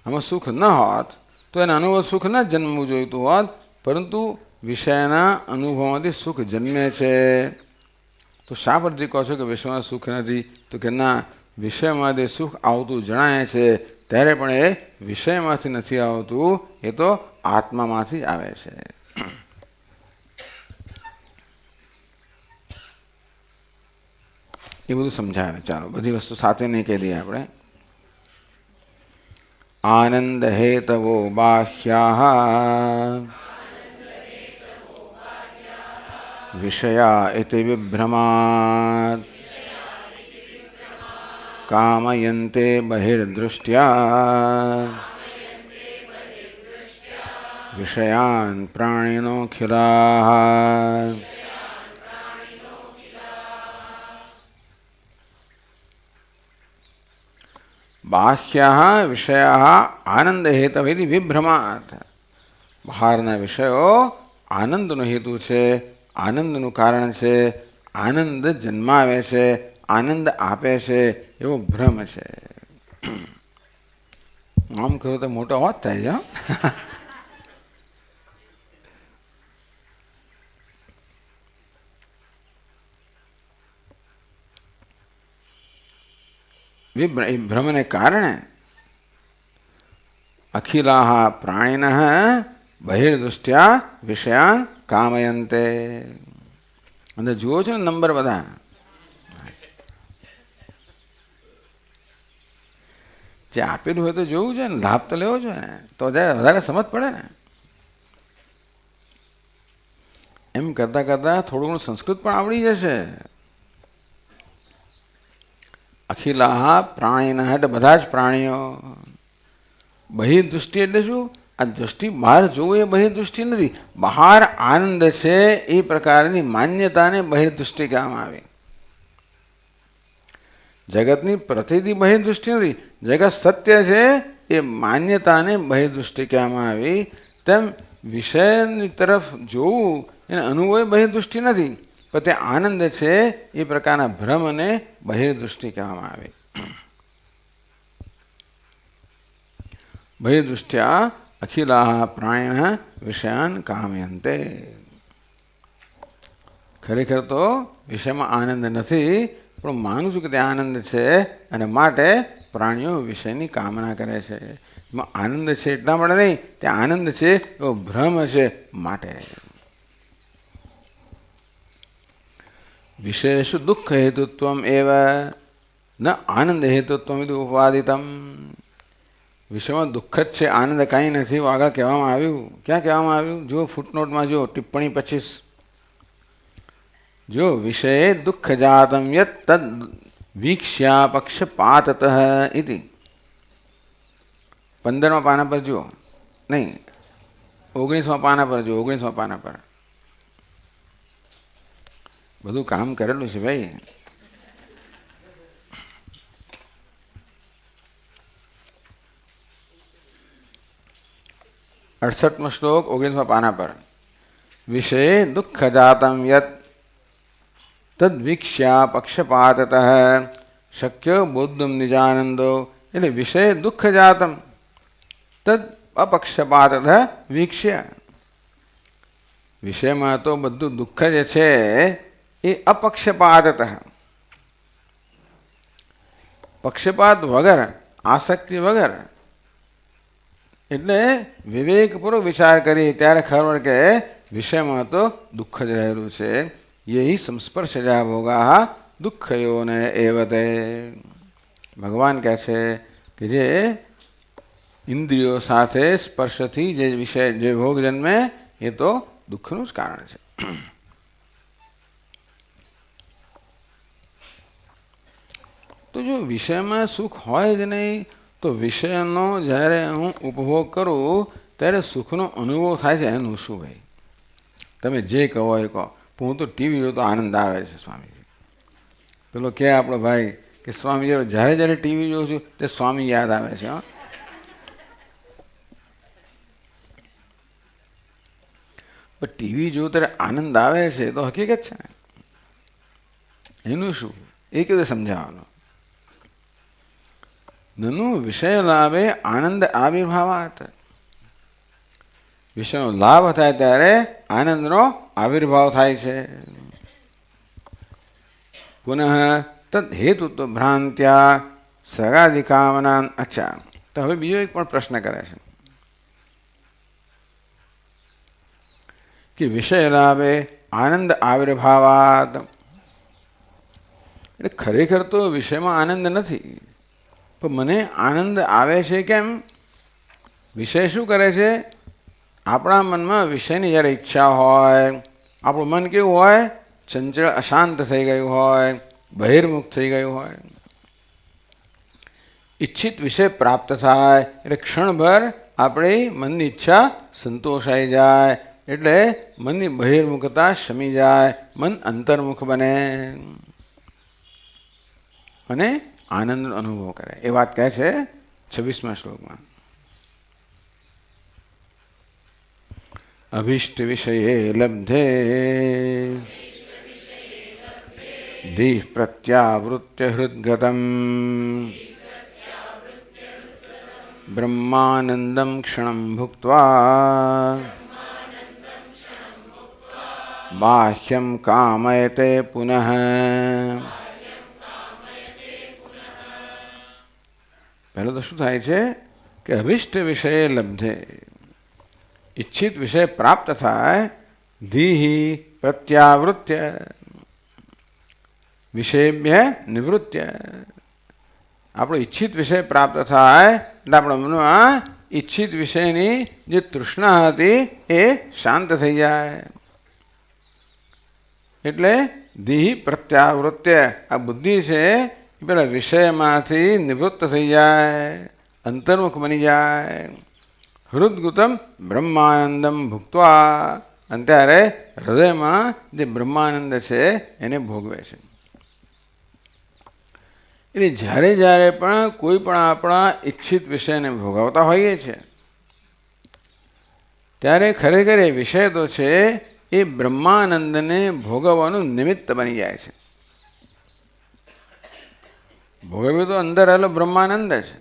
આમાં સુખ ન હોત તો એના અનુભવ સુખ ન જન્મવું જોઈતું હોત, પરંતુ વિષયના અનુભવમાંથી સુખ જન્મે છે. તો શા પરથી કહો છો કે વિષયમાં સુખ નથી? તો કે ના, વિષયમાંથી સુખ આવતું જણાય છે ત્યારે પણ એ વિષયમાંથી નથી આવતું, એ તો આત્મામાંથી આવે છે. એ બધું સમજાવે. ચાલો, બધી વસ્તુ સાથે નહીં કહી દઈએ આપણે. આનંદ હેતવો બાહ્યા વિષયા ઇતિ વિભ્રમાત કામયન્તે બહિર્દૃષ્ટ્યા વિષયાન પ્રાણિનોખિલાઃ. બાહ્યા વિષયા આનંદ હેતવિધિ વિભ્રમાત. બહારના વિષયો આનંદનો હેતુ છે, આનંદનું કારણ છે, આનંદ જન્માવે છે, આનંદ આપે છે, એવો ભ્રમ છે. આમ કહ્યું તો મોટો અવાજ થાય છે. ભ્રમને કારણે અખિલાહ પ્રાણિનઃ બહિર્દૃષ્ટ્યા વિષયાન કામયંતે. અંદર જુઓ છો ને નંબર બધા. જે આપેલું હોય તો જોવું છે ને, લાભ તો લેવો જોઈએ ને, તો વધારે સમજ પડે ને. એમ કરતા કરતા થોડું ઘણું સંસ્કૃત પણ આવડી જશે. અખિલાહ પ્રાણીના એટલે બધા જ પ્રાણીઓ. બહિર્દૃષ્ટિ એટલે શું? આ દૃષ્ટિ બહાર જોવું એ બહિર્દૃષ્ટિ નથી. બહાર આનંદ છે એ પ્રકારની માન્યતાને બહિર્દૃષ્ટિ કહેવામાં આવે. જગતની પ્રતિથી બહિર્દૃષ્ટિ નથી. જગત સત્ય છે એ માન્યતાને બહિર્દૃષ્ટિ કહેવામાં આવી. તેમ વિષયની તરફ જોવું એને અનુભવ બહિર્દૃષ્ટિ નથી, પણ તે આનંદ છે એ પ્રકારના ભ્રમને બહિર્દૃષ્ટિ કહેવામાં આવે. બહિર્દૃષ્ટ્યા અખિલાહ પ્રાણિનઃ વિષયાન કામયંતે. ખરેખર તો વિષયમાં આનંદ નથી, પણ માનું છું કે તે આનંદ છે અને માટે પ્રાણીઓ વિષયની કામના કરે છે. એમાં આનંદ છે એટલા માટે નહીં, તે આનંદ છે એવો ભ્રમ છે માટે. વિષયેષુ દુઃખ હેતુત્વમ એવ ન આનંદ હેતુત્વમ ઇતિ ઉપાદિતમ. વિષયમાં દુઃખ જ છે, આનંદ કાંઈ નથી. આગળ કહેવામાં આવ્યું. ક્યાં કહેવામાં આવ્યું? જો ફૂટનોટમાં જો ટિપ્પણી 25. જો વિષયે દુઃખ જાતમ યત તદ વીક્ષ્યા પક્ષપાતતઃ ઇતિ. 15મા પાના પર જુઓ, નહીં 19મા પાના પર જુઓ. 19મા પાના પર બધું કામ કરેલું છે ભાઈ. अड़सठमो श्लोक 19वां पाना पर. विषये दुःख जातम यत् तद्वीक्ष्या पक्षपाततः શક્ય બોદ્ધમ નિજાનંદો, એટલે વિષય દુઃખ જાતમ તદ અપક્ષપાત વીક્ષ્ય. વિષયમાં તો બધું દુઃખ જે છે એ અપક્ષપાતત, પક્ષપાત વગર, આસક્તિ વગર, એટલે વિવેકપૂર્વક વિચાર કરી ત્યારે ખબર કે વિષયમાં તો દુઃખ જ રહેલું છે. યહી સંસ્પર્શજા ભોગા દુઃખયોને એવતે. ભગવાન કહે છે કે જે ઇન્દ્રિયો સાથે સ્પર્શથી જે વિષય જે ભોગ જન્મે એ તો દુઃખનું જ કારણ છે. તો જો વિષયમાં સુખ હોય જ નહીં તો વિષયનો જ્યારે હું ઉપભોગ કરું ત્યારે સુખનો અનુભવ થાય છે એનું શું ભાઈ? તમે જે કહો એ કહો, હું તો ટીવી જોતો આનંદ આવે છે સ્વામીજી. પેલો કે આપણો ભાઈ કે સ્વામીજી જ્યારે જ્યારે ટીવી જોઉં છું તે સ્વામી યાદ આવે છે. પણ ટીવી જોઉં ત્યારે આનંદ આવે છે તો હકીકત છે ને, એનું શું એ કેવી રીતે સમજાવવાનું? નનુ વિષય લાભે આનંદ આવિર્ભાવાત. વિષયનો લાભ થાય ત્યારે આનંદનો આવિર્ભાવ થાય છે. પુનઃ તદ હેતુત્વ ભ્રાંત્યા સગાદિકામના. અચ્છા, તો હવે બીજો એક પણ પ્રશ્ન કરે છે કે વિષય લાભે આનંદ આવિર્ભાવાત, એટલે ખરેખર તો વિષયમાં આનંદ નથી, પણ મને આનંદ આવે છે કેમ? વિષય શું કરે છે? આપણા મનમાં વિષયની જ્યારે ઈચ્છા હોય, આપણું મન કેવું હોય? ચંચળ અશાંત થઈ ગયું હોય, બહિર્મુખ થઈ ગયું હોય. ઈચ્છિત વિષય પ્રાપ્ત થાય એટલે ક્ષણભર આપણી મનની ઈચ્છા સંતોષાઈ જાય, એટલે મનની બહિર્મુખતા શમી જાય, મન અંતર્મુખ બને અને આનંદનો અનુભવ કરે. એ વાત કહે છે 26મા શ્લોકમાં. અભિષ્ટ વિષયે લબ્ધે ધીઃ પ્રત્યાવૃત્ય હૃદગતમ બ્રહ્માનંદમ ક્ષણમ ભુક્ત્વા બાહ્યમ કામયતે પુનઃ. પહેલું તો શું થાય છે કે અભિષ્ટ વિષય લબ્ધે, ઈચ્છિત વિષય પ્રાપ્ત થાય, ધીઃ પ્રત્યાવૃત્ય વિષયભ્ય નિવૃત્ય. આપણો ઈચ્છિત વિષય પ્રાપ્ત થાય એટલે આપણા મનમાં ઈચ્છિત વિષયની જે તૃષ્ણા હતી એ શાંત થઈ જાય. એટલે ધીઃ પ્રત્યાવૃત્ય, આ બુદ્ધિ છે એ પેલા વિષયમાંથી નિવૃત્ત થઈ જાય, અંતર્મુખ બની જાય. હૃદગુતમ બ્રહ્માનંદમ ભુક્ત્વા, અને ત્યારે હૃદયમાં જે બ્રહ્માનંદ છે એને ભોગવે છે. એટલે જ્યારે જ્યારે પણ કોઈ પણ આપણા ઈચ્છિત વિષયને ભોગવતા હોઈએ છીએ ત્યારે ખરેખર એ વિષય તો છે એ બ્રહ્માનંદને ભોગવવાનું નિમિત્ત બની જાય છે. ભોગવ્યું તો અંદર રહેલો બ્રહ્માનંદ છે.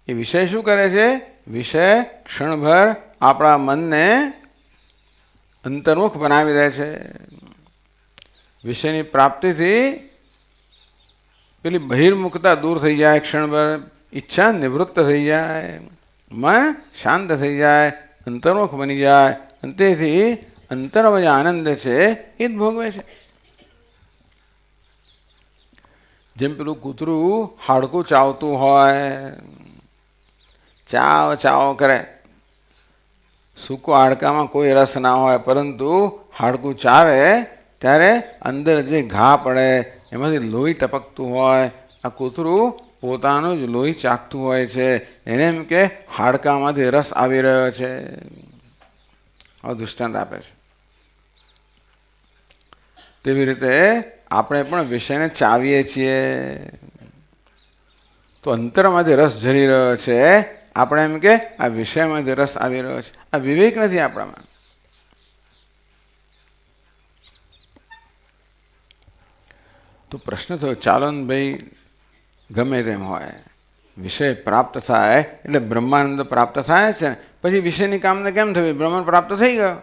એ વિષય શું કરે છે? વિષય ક્ષણભર આપણા મનને અંતર્મુખ બનાવી દે છે. વિષયની પ્રાપ્તિથી પેલી બહિર્મુખતા દૂર થઈ જાય, ક્ષણભર ઈચ્છા નિવૃત્ત થઈ જાય, મન શાંત થઈ જાય, અંતર્મુખ બની જાય, અને તેથી અંતરમાં જે આનંદ છે એ જ ભોગવે છે. જેમ પેલું કૂતરું હાડકું ચાવતું હોય, ચાવ ચાવ કરે, સૂકો હાડકામાં કોઈ રસ ના હોય, પરંતુ હાડકું ચાવે ત્યારે અંદર જે ઘા પડે એમાંથી લોહી ટપકતું હોય, આ કૂતરું પોતાનું જ લોહી ચાખતું હોય છે. એને એમ કે હાડકામાંથી રસ આવી રહ્યો છે. આવું દૃષ્ટાંત આપે છે. તેવી રીતે આપણે પણ વિષયને ચાવીએ છીએ તો અંતરમાંથી રસ ઝરી રહ્યો છે. આપણે એમ કે આ વિષયમાંથી રસ આવી રહ્યો છે. આ વિવેક નથી આપણામાં. તો પ્રશ્ન થયો, ચાલો ને ભાઈ ગમે તેમ હોય, વિષય પ્રાપ્ત થાય એટલે બ્રહ્માનંદ પ્રાપ્ત થાય છે ને. પછી વિષયની કામને કેમ થવી? બ્રહ્માંડ પ્રાપ્ત થઈ ગયો.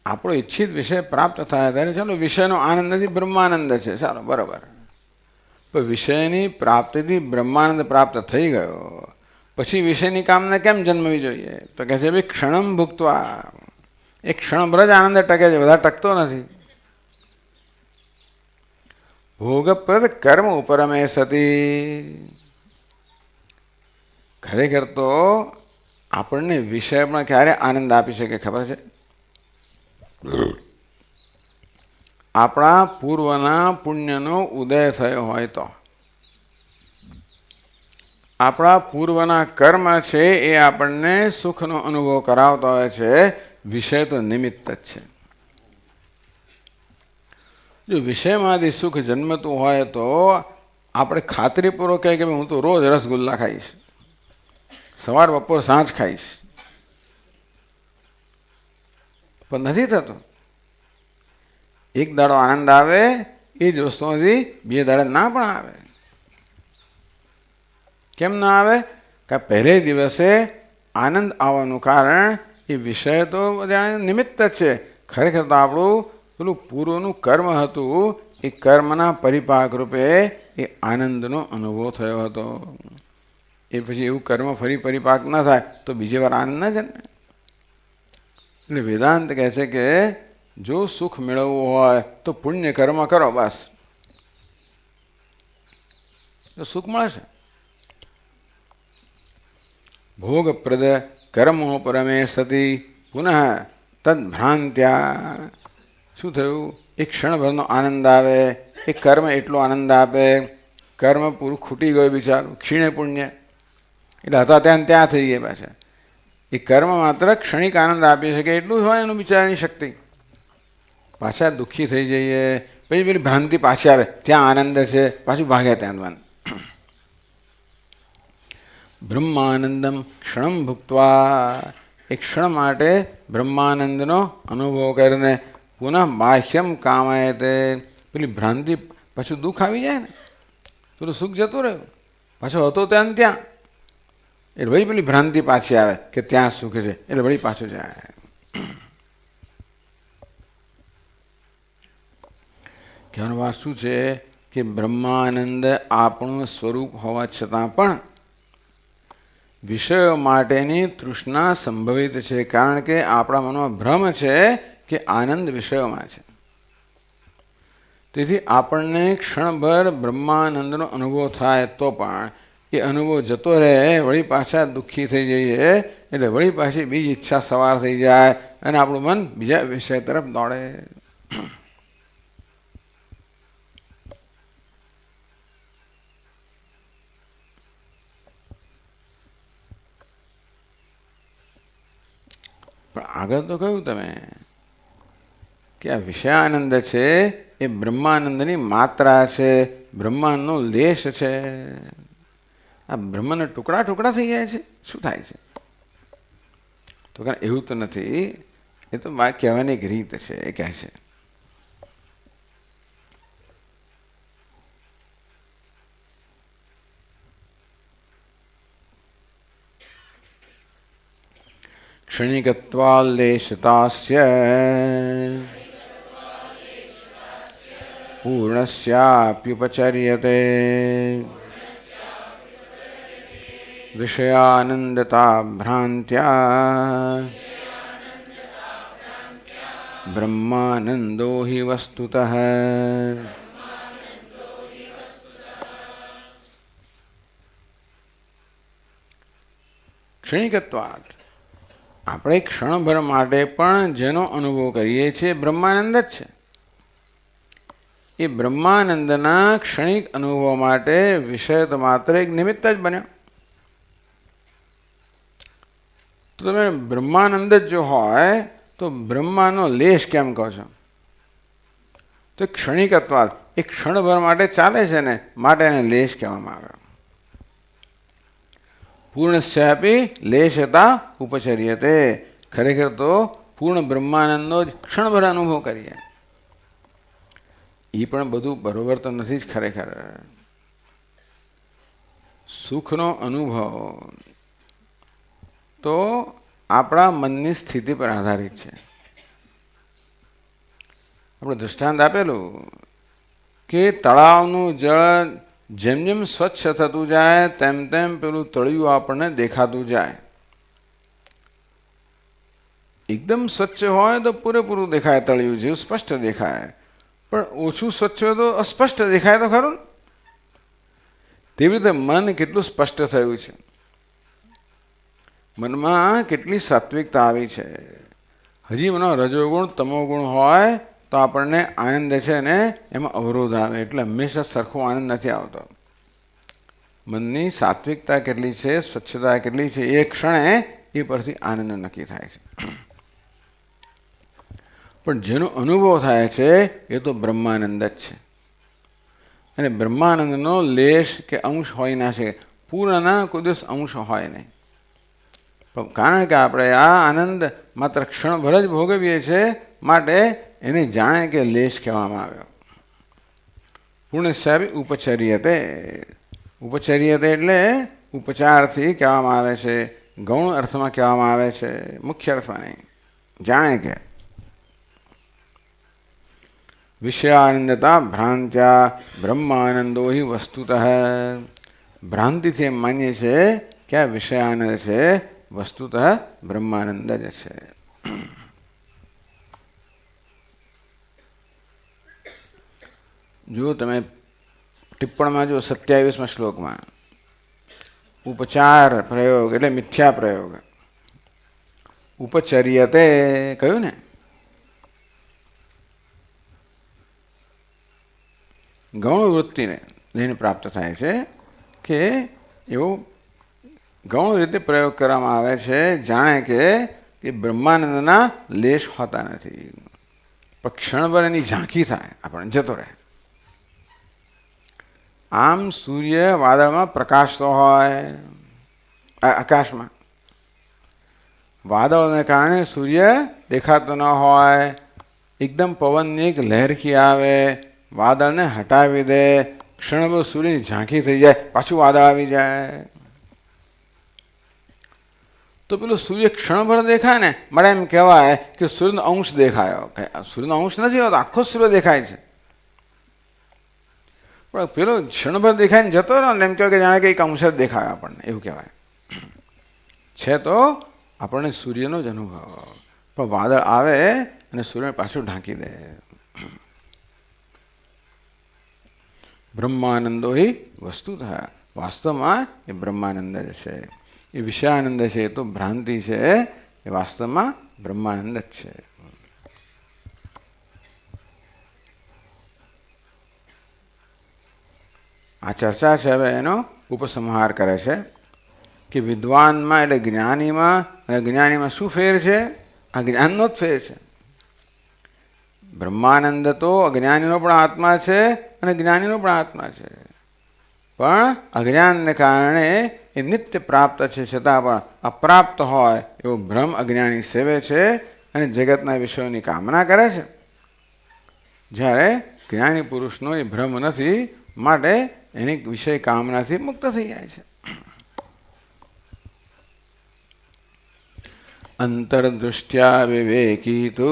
આપણો ઈચ્છિત વિષય પ્રાપ્ત થાય ત્યારે ચાલો વિષયનો આનંદ નથી, બ્રહ્માનંદ છે, ચાલો બરાબર. પણ વિષયની પ્રાપ્તિથી બ્રહ્માનંદ પ્રાપ્ત થઈ ગયો પછી વિષયની કામને કેમ જન્મવી જોઈએ? તો કહે છે ભાઈ ક્ષણમ ભુક્તવા, એક ક્ષણભર જ આનંદ ટકે છે, બધા ટકતો નથી. ભોગપ્રદ કર્મ ઉપરમે સતી, ખરેખર તો આપણને વિષય પણ ક્યારે આનંદ આપી શકે ખબર છે? આપણા પૂર્વના પુણ્યનો ઉદય થયો હોય તો. આપણા પૂર્વના કર્મ છે એ આપણને સુખનો અનુભવ કરાવતો હોય છે, વિષય તો નિમિત્ત જ છે. જો વિષયમાંથી સુખ જન્મતું હોય તો આપણે ખાતરીપૂર્વક કહે કે હું તો રોજ રસગુલ્લા ખાઈશ, સવાર બપોર સાંજ ખાઈશ, પણ નથી થતું. એક દાડો આનંદ આવે એ જ વસ્તુમાંથી બે દાડા ના પણ આવે. કેમ ના આવે? કે પહેલે દિવસે આનંદ આવવાનું કારણ એ વિષય તો બધા નિમિત્ત જ છે. ખરેખર તો આપણું પેલું પૂર્વનું કર્મ હતું, એ કર્મના પરિપાક રૂપે એ આનંદનો અનુભવ થયો હતો. એ પછી એવું કર્મ ફરી પરિપાક ન થાય તો બીજી વાર આનંદ ન છે ને. એટલે વેદાંત કહે છે કે જો સુખ મેળવવું હોય તો પુણ્ય કર્મ કરો, બસ તો સુખ મળશે. ભોગપ્રદ કર્મો પરમે સતી પુનઃ તદ્ભ્રાંત્યા. શું થયું? એક ક્ષણભરનો આનંદ આવે, એ કર્મ એટલો આનંદ આપે, કર્મ પૂરું ખૂટી ગયું બિચારું, ક્ષીણે પુણ્ય, એટલે હતા ત્યાં થઈ ગયા પાછા. એ કર્મ માત્ર ક્ષણિક આનંદ આપી શકે એટલું જ હોય એનું બિચારાની શક્તિ. પાછા દુઃખી થઈ જઈએ, પછી પેલી ભ્રાંતિ પાછી આવે, ત્યાં આનંદ છે, પાછું ભાગ્યા ત્યાં. બ્રહ્માનંદમ ક્ષણમ ભુક્તવા, એક ક્ષણ માટે બ્રહ્માનંદનો અનુભવ કરીને પુનઃ બાહ્યમ કામાય તે, પેલી ભ્રાંતિ પાછું દુઃખ આવી જાય ને, પેલું સુખ જતું રહ્યું, પાછો હતો ત્યાં એટલે વળી પેલી ભ્રાંતિ પાછી આવે કે ત્યાં સુખ છે, એટલે વળી પાછું જાય. કહેવાનો વાત શું છે કે બ્રહ્માનંદ આપણું સ્વરૂપ હોવા છતાં પણ વિષયો માટેની તૃષ્ણા સંભવિત છે, કારણ કે આપણા મનમાં ભ્રમ છે કે આનંદ વિષયોમાં છે. તેથી આપણને ક્ષણભર બ્રહ્માનંદનો અનુભવ થાય તો પણ એ અનુભવ જતો રહે, વળી પાછા દુઃખી થઈ જઈએ, એટલે વળી પાછી બીજી ઈચ્છા સવાર થઈ જાય અને આપણું મન બીજા વિષય તરફ દોડે. પણ આગળ તો કહ્યું તમે કે આ વિષયાનંદ છે એ બ્રહ્માનંદની માત્રા છે, બ્રહ્માંડનો લેશ છે. આ બ્રહ્મને ટુકડા ટુકડા થઈ જાય છે, શું થાય છે? તો કારણ એવું તો નથી, એ તો વાત કહેવાની એક રીત છે. એ કહે છે ક્ષણિકત્વાલ્લેશતાસ્ય પૂર્ણસ્યાપ્યુપચર્યતે વિષયાનંદતા ભ્રાંત્યા બ્રહ્માનંદો હિ વસ્તુતઃ. ક્ષણિકત્વાત, આપણે ક્ષણભર માટે પણ જેનો અનુભવ કરીએ છીએ બ્રહ્માનંદ જ છે. એ બ્રહ્માનંદના ક્ષણિક અનુભવ માટે વિષય તો માત્ર એક નિમિત્ત જ બન્યો. તો તમે બ્રહ્માનંદ જ જો હોય તો બ્રહ્માનો લેશ કેમ કહો છો? તો ક્ષણિકત્વાદ, એક ક્ષણભર માટે ચાલે છે ને, માટે એને લેશ કહેવામાં આવે. પૂર્ણસ્યાપી લેશતા ઉપચર્યતે, ખરેખર તો પૂર્ણ બ્રહ્માનંદનો જ ક્ષણભર અનુભવ કરીએ. એ પણ બધું બરોબર તો નથી જ ખરેખર. સુખનો અનુભવ તો આપણા મનની સ્થિતિ પર આધારિત છે. આપણે દૃષ્ટાંત આપેલું કે તળાવનું જળ જેમ જેમ સ્વચ્છ થતું જાય તેમ તેમ પેલું તળિયું આપણને દેખાતું જાય. એકદમ સ્વચ્છ હોય તો પૂરેપૂરું દેખાય, તળિયું જેવું સ્પષ્ટ દેખાય, પણ ઓછું સ્વચ્છ હોય તો અસ્પષ્ટ દેખાય તો ખરું. તેવી રીતે મન કેટલું સ્પષ્ટ થયું છે, મનમાં કેટલી સાત્વિકતા આવી છે. હજી મનો રજોગુણ તમોગુણ હોય તો આપણને આનંદ છે ને એમાં અવરોધ આવે, એટલે હંમેશા સરખો આનંદ નથી આવતો. મનની સાત્વિકતા કેટલી છે, સ્વચ્છતા કેટલી છે, એ ક્ષણે એ પરથી આનંદ નક્કી થાય છે. પણ જેનો અનુભવ થાય છે એ તો બ્રહ્માનંદ જ છે. અને બ્રહ્માનંદનો લેશ કે અંશ હોય ના છે, પૂર્ણના કોઈ દિવસ અંશ હોય નહીં. પણ કારણ કે આપણે આ આનંદ માત્ર ક્ષણભર જ ભોગવીએ છીએ, માટે એને જાણે કે લેશ કહેવામાં આવ્યો. પુણ્યસ્યાપી ઉપચર્યતે. ઉપચર્યતે એટલે ઉપચારથી કહેવામાં આવે છે, ગૌણ અર્થમાં કહેવામાં આવે છે, મુખ્ય અર્થમાં નહીં. જાણે કે વિષયાનંદતા ભ્રાંત્યા બ્રહ્માનંદો હિ વસ્તુતઃ. ભ્રાંતિથી એમ માનીએ છીએ કે આ વિષયાનંદ છે, વસ્તુતઃ બ્રહ્માનંદ જ છે. જો તમે ટિપ્પણમાં જો 27મા શ્લોકમાં ઉપચાર પ્રયોગ એટલે મિથ્યા પ્રયોગ, ઉપચર્યતે કહ્યું ને, ગૌણ વૃત્તિને લઈને પ્રાપ્ત થાય છે કે એવો ગૌણ રીતે પ્રયોગ કરવામાં આવે છે, જાણે કે બ્રહ્માનંદના લેશ હોતા નથી, પણ ક્ષણભર એની ઝાંખી થાય, આપણને જતો રહે. આમ સૂર્ય વાદળમાં પ્રકાશતો હોય, આકાશમાં વાદળોને કારણે સૂર્ય દેખાતો ન હોય, એકદમ પવનની એક લહેરખી આવે, વાદળને હટાવી દે, ક્ષણભર સૂર્યની ઝાંખી થઈ જાય, પાછું વાદળ આવી જાય. તો પેલું સૂર્ય ક્ષણભર દેખાય ને, મારે એમ કહેવાય કે સૂર્યનો અંશ દેખાયો. સૂર્યનો અંશ નથી હોતો, આખો સૂર્ય દેખાય છે, પણ પેલો ક્ષણભર દેખાઈને જતો રહ્યો ને એમ કહેવાય કે જાણે કે એક અંશ જ દેખાય આપણને, એવું કહેવાય છે. તો આપણને સૂર્યનો જ અનુભવ, પણ વાદળ આવે અને સૂર્યને પાછું ઢાંકી દે. બ્રહ્માનંદો હિ વસ્તુતઃ. વાસ્તવમાં એ બ્રહ્માનંદ જ છે. એ વિષયાનંદ છે એ તો ભ્રાંતિ છે, એ વાસ્તવમાં બ્રહ્માનંદ જ છે. આ ચર્ચા છે હવે એનો ઉપસંહાર કરે છે કે વિદ્વાનમાં એટલે જ્ઞાનીમાં અને જ્ઞાનીમાં શું ફેર છે? આ જ્ઞાનનો જ ફેર છે. બ્રહ્માનંદ તો અજ્ઞાનીનો પણ આત્મા છે અને જ્ઞાનીનો પણ આત્મા છે, પણ અજ્ઞાનને કારણે એ નિત્ય પ્રાપ્ત છે, છતાં પણ અપ્રાપ્ત હોય એવો ભ્રમ અજ્ઞાની સેવે છે અને જગતના વિષયોની કામના કરે છે. જ્યારે જ્ઞાની પુરુષનો એ ભ્રમ નથી, માટે એની વિષય કામનાથી મુક્ત થઈ જાય છે. અંતરદૃષ્ટ્યા વિવેકી તુ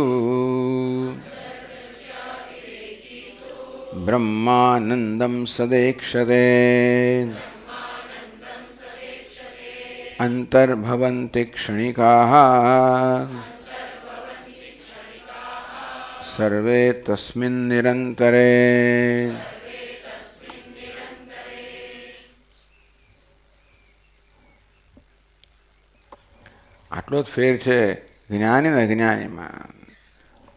બ્રહ્માનંદમ સદેક્ષતે અંતર્ભવન્તિ ક્ષણિકાઃ સર્વે તસ્મિન નિરંતરે. આટલો જ ફેર છે જ્ઞાની અને અજ્ઞાનીમાં.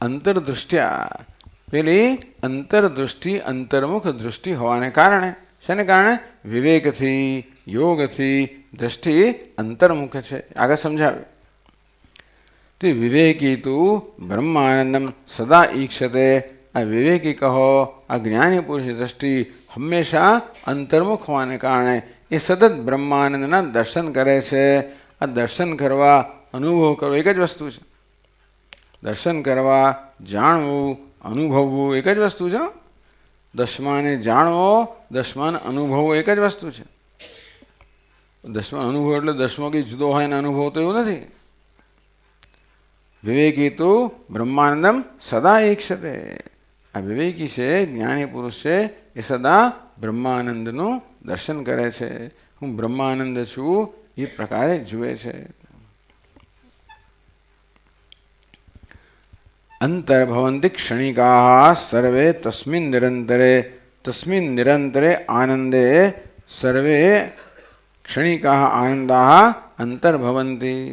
અંતરદૃષ્ટ્યા, પેલી અંતરદૃષ્ટિ અંતર્મુખ દૃષ્ટિ હોવાને કારણે, શેને કારણે? વિવેકથી, યોગથી દૃષ્ટિ અંતર્મુખ છે. આગળ સમજાવ્યું. તે વિવેકી તું બ્રહ્માનંદમ સદા ઈક્ષતે. આ વિવેકી કહો, આ જ્ઞાની પુરુષની દૃષ્ટિ હંમેશા અંતર્મુખ હોવાને કારણે એ સતત બ્રહ્માનંદના દર્શન કરે છે. આ દર્શન કરવા, અનુભવ કરવો એક જ વસ્તુ છે. દર્શન કરવા, જાણવું, અનુભવવું એક જ વસ્તુ છે. દસમાને જાણવો, દસમાને અનુભવો એક જ વસ્તુ છે. દસમા અનુભવ એટલે દસમો કંઈ જુદો હોય ને અનુભવ તો એવું નથી. વિવેકી તો બ્રહ્માનંદમ સદા ઈક્ષતે. આ વિવેકી છે, જ્ઞાની પુરુષ છે, એ સદા બ્રહ્માનંદનું દર્શન કરે છે. હું બ્રહ્માનંદ છું એ પ્રકારે જુએ છે. અંતર્ભવંતિ ક્ષણિકા સર્વે તસ્મિન નિરંતરે આનંદે સર્વે ક્ષણિકા આનંદા અંતર્ભવંતી.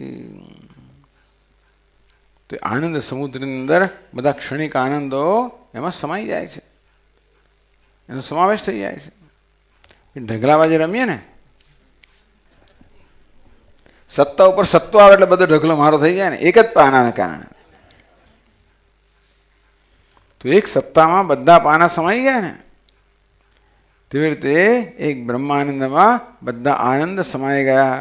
તો આનંદ સમુદ્રની અંદર બધા ક્ષણિક આનંદો એમાં સમાઈ જાય છે, એનો સમાવેશ થઈ જાય છે. ઢગલાબાજી રમીએ ને, સત્તા ઉપર સત્તો આવે એટલે બધો ઢગલો મારો થઈ જાય ને, એક જ પાનાને કારણે. તો એક સત્તામાં બધા પાના સમાઈ ગયા ને, તેવી રીતે એક બ્રહ્માનંદમાં બધા આનંદ સમાઈ ગયા.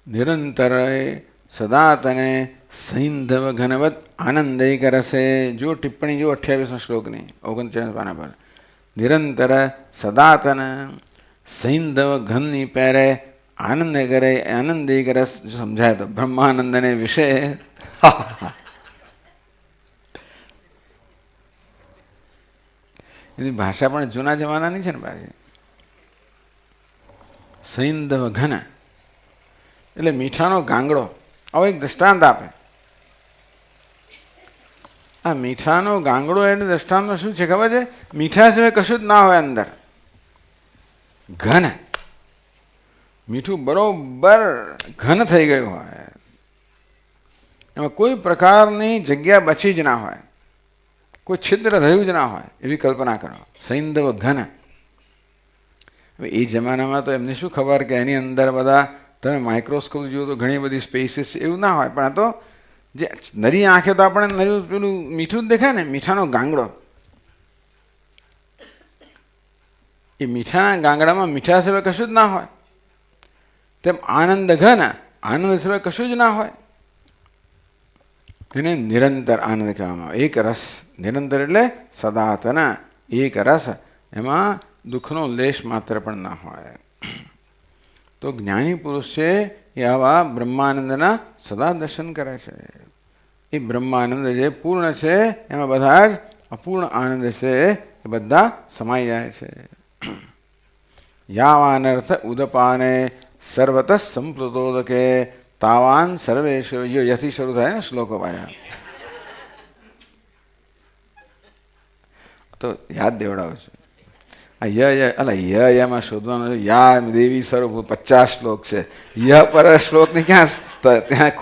નિરંતર સદાતને સૈંધવ ઘનવત આનંદૈક રસે. જો ટિપ્પણી જો 28મા શ્લોકની 49 પાના પર. નિરંતર સદાતન સૈંધવ ઘનની પેરે આનંદ કરે, આનંદૈક રસ સમજાય તો બ્રહ્માનંદને વિશે. એની ભાષા પણ જૂના જમાનાની છે ને પાછી. સૈંધવ ઘન એટલે મીઠાનો ગાંગડો. આવો એક દ્રષ્ટાંત આપે. આ મીઠાનો ગાંગડો એટલે દ્રષ્ટાંતમાં શું છે ખબર છે? મીઠા સિવાય કશું જ ના હોય અંદર. ઘન, મીઠું બરોબર ઘન થઈ ગયું હોય, એમાં કોઈ પ્રકારની જગ્યા બચી જ ના હોય, કોઈ છિદ્ર રહ્યું જ ના હોય, એવી કલ્પના કરો. સૈંધવ ઘન. હવે એ જમાનામાં તો એમને શું ખબર કે એની અંદર બધા તમે માઇક્રોસ્કોપ જુઓ તો ઘણી બધી સ્પેસીસ એવું ના હોય, પણ આ તો જે નરી આંખે તો આપણે નર્યું પેલું મીઠું જ દેખાય ને, મીઠાનો ગાંગડો. એ મીઠાના ગાંગડામાં મીઠા સિવાય કશું જ ના હોય. તેમ આનંદ ઘન, આનંદ સિવાય કશું જ ના હોય. એને નિરંતર આનંદ કહેવામાં આવે. એક રસ, નિરંતર એટલે સદાતન, એક રસ, એમાં દુઃખનો લેશ માત્ર પણ ના હોય. તો જ્ઞાની પુરુષ છે એ આવા બ્રહ્માનંદના સદા દર્શન કરે છે. એ બ્રહ્માનંદ જે પૂર્ણ છે એમાં બધા જ અપૂર્ણ આનંદ છે એ બધા સમાઈ જાય છે. યાવાનર્થ ઉદપાને સર્વત સંપ્લુતોદકે તાવાન સર્વેશ. યથી શરૂ થાય ને શ્લોકો પાયા, તો યાદ દેવડાવું છું. યમાં શોધવાનું. યા દેવી સ્વરૂપ 50 શ્લોક છે. ય પર શ્લોકની ક્યાં ત્યાં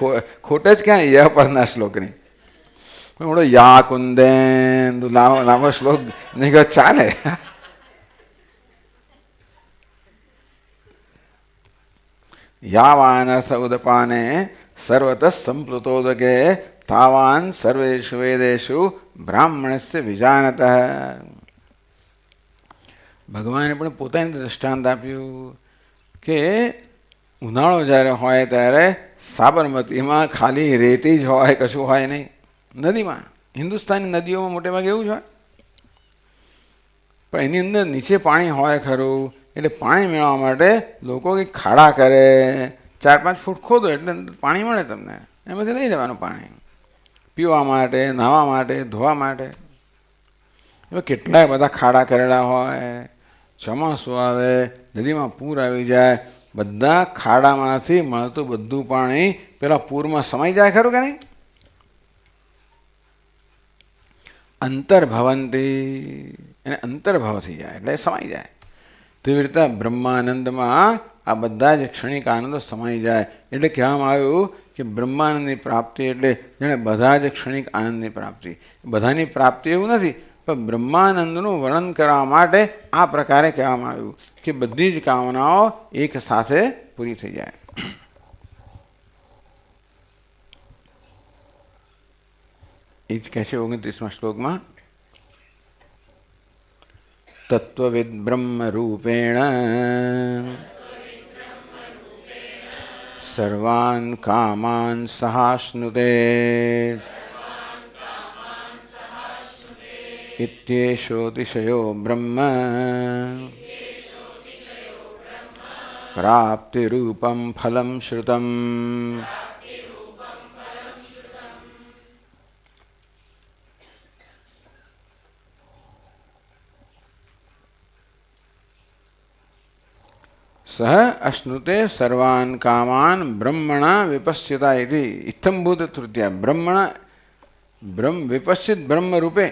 ખોટ જ ક્યાં ય પરના શ્લોકની. મોટો યા કુંદેન લાંબો શ્લોક નહીં ચાલે. યાવાનર્થ ઉદપાને સર્વત સંપ્લુતોદકે તાવાન સર્વેષુ વેદેષુ બ્રાહ્મણસ્ય વિજાનતઃ. ભગવાને પણ પોતાની દ્રષ્ટાંત આપ્યું કે ઉનાળો જ્યારે હોય ત્યારે સાબરમતીમાં ખાલી રેતી જ હોય, કશું હોય નહીં. નદીમાં, હિન્દુસ્તાની નદીઓમાં મોટે ભાગે એવું જ હોય, પણ એની અંદર નીચે પાણી હોય ખરું. એટલે પાણી મેળવવા માટે લોકો કંઈક ખાડા કરે, 4-5 ફૂટ ખોદો એટલે પાણી મળે તમને. એમાંથી લઈ લેવાનું પાણી, પીવા માટે, નાહવા માટે, ધોવા માટે. એવા કેટલાય બધા ખાડા કરેલા હોય. ચોમાસું આવે, નદીમાં પૂર આવી જાય, બધા ખાડામાંથી મળતું બધું પાણી પેલા પૂરમાં સમાઈ જાય ખરું કે નહીં? અંતર્ભવંતી, એને અંતર્ભાવ થઈ જાય એટલે સમાઈ જાય. તેવી રીતે બ્રહ્માનંદમાં આ બધા જ ક્ષણિક આનંદો સમાઈ જાય. એટલે કહેવામાં આવ્યું કે બ્રહ્માનંદની પ્રાપ્તિ એટલે જેણે બધા જ ક્ષણિક આનંદની પ્રાપ્તિ. બધાની પ્રાપ્તિ એવું નથી, પણ બ્રહ્માનંદનું વર્ણન કરવા માટે આ પ્રકારે કહેવામાં આવ્યું કે બધી જ કામનાઓ એક સાથે પૂરી થઈ જાય. એ જ કહે છે 29મા શ્લોકમાં, તત્વવિદ બ્રહ્મ રૂપેણ सर्वान् कामान् सहाश्नुते इत्येषोऽतिशयो ब्रह्म प्राप्तिरूपं फलं श्रुतम्। सह अश्नुते सर्वान् कामान् ब्रह्मणा विपश्यता इति इत्थंभूत तृतीया ब्रह्मणा विपश्चित ब्रह्म रूपे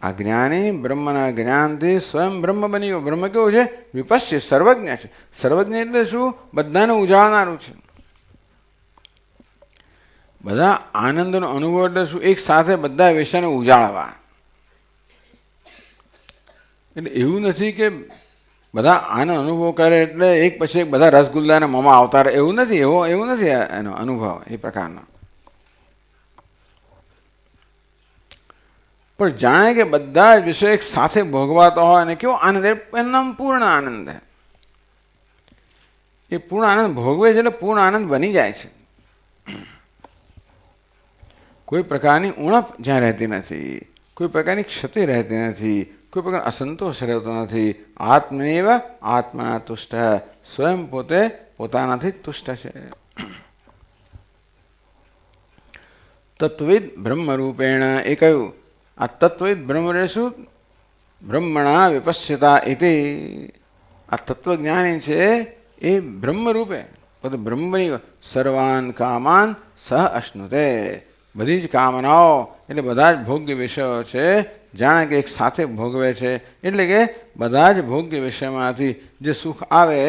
आ ज्ञानी ब्रह्मना જ્ઞાનથી સ્વયં બ્રહ્મ બની ગયો. બ્રહ્મ કેવું છે? વિપશ્ચિત, સર્વજ્ઞ છે. સર્વજ્ઞ એટલે શું? બધાને ઉજાળનારું છે. બધા આનંદનો અનુભવ એટલે શું? એક સાથે બધા વિષયને ઉજાળવા. એટલે એવું નથી કે બધા આનો અનુભવ કરે એટલે એક પછી એક બધા રસગુલ્લાને મોંમાં આવતા રહે, એવું નથી. એવું નથી એનો અનુભવ એ પ્રકારનો. પણ જાણે કે બધા જ વિષયો એક સાથે ભોગવાતો હોય અને કેવો આનંદ, એનું નામ પૂર્ણ આનંદ. એ પૂર્ણ આનંદ ભોગવે છે એટલે પૂર્ણ આનંદ બની જાય છે. કોઈ પ્રકારની ઉણપ જ્યાં રહેતી નથી, કોઈ પ્રકારની ક્ષતિ રહેતી નથી, કોઈ પ્રકાર અસંતોષ રહેતો નથી. આત્મનેવ આત્મના તુષ્ટ, સ્વયં પોતે પોતાનાથી તુષ્ટ છે. તત્વિદ બ્રહ્મરૂપેણ એ કહ્યું. આ તત્વિદ બ્રહ્મ શું? બ્રહ્મણા વિપશ્યતા ઇતિ. આ તત્વજ્ઞાની છે એ બ્રહ્મરૂપે પોતે બ્રહ્મ બની ગયો. સર્વાન કામાન સહ અશ્નુતે, બધી જ કામનાઓ એટલે બધા જ ભોગ્ય વિષયો છે જાણે કે એક સાથે ભોગવે છે. એટલે કે બધા જ ભોગ્ય વિષયમાંથી જે સુખ આવે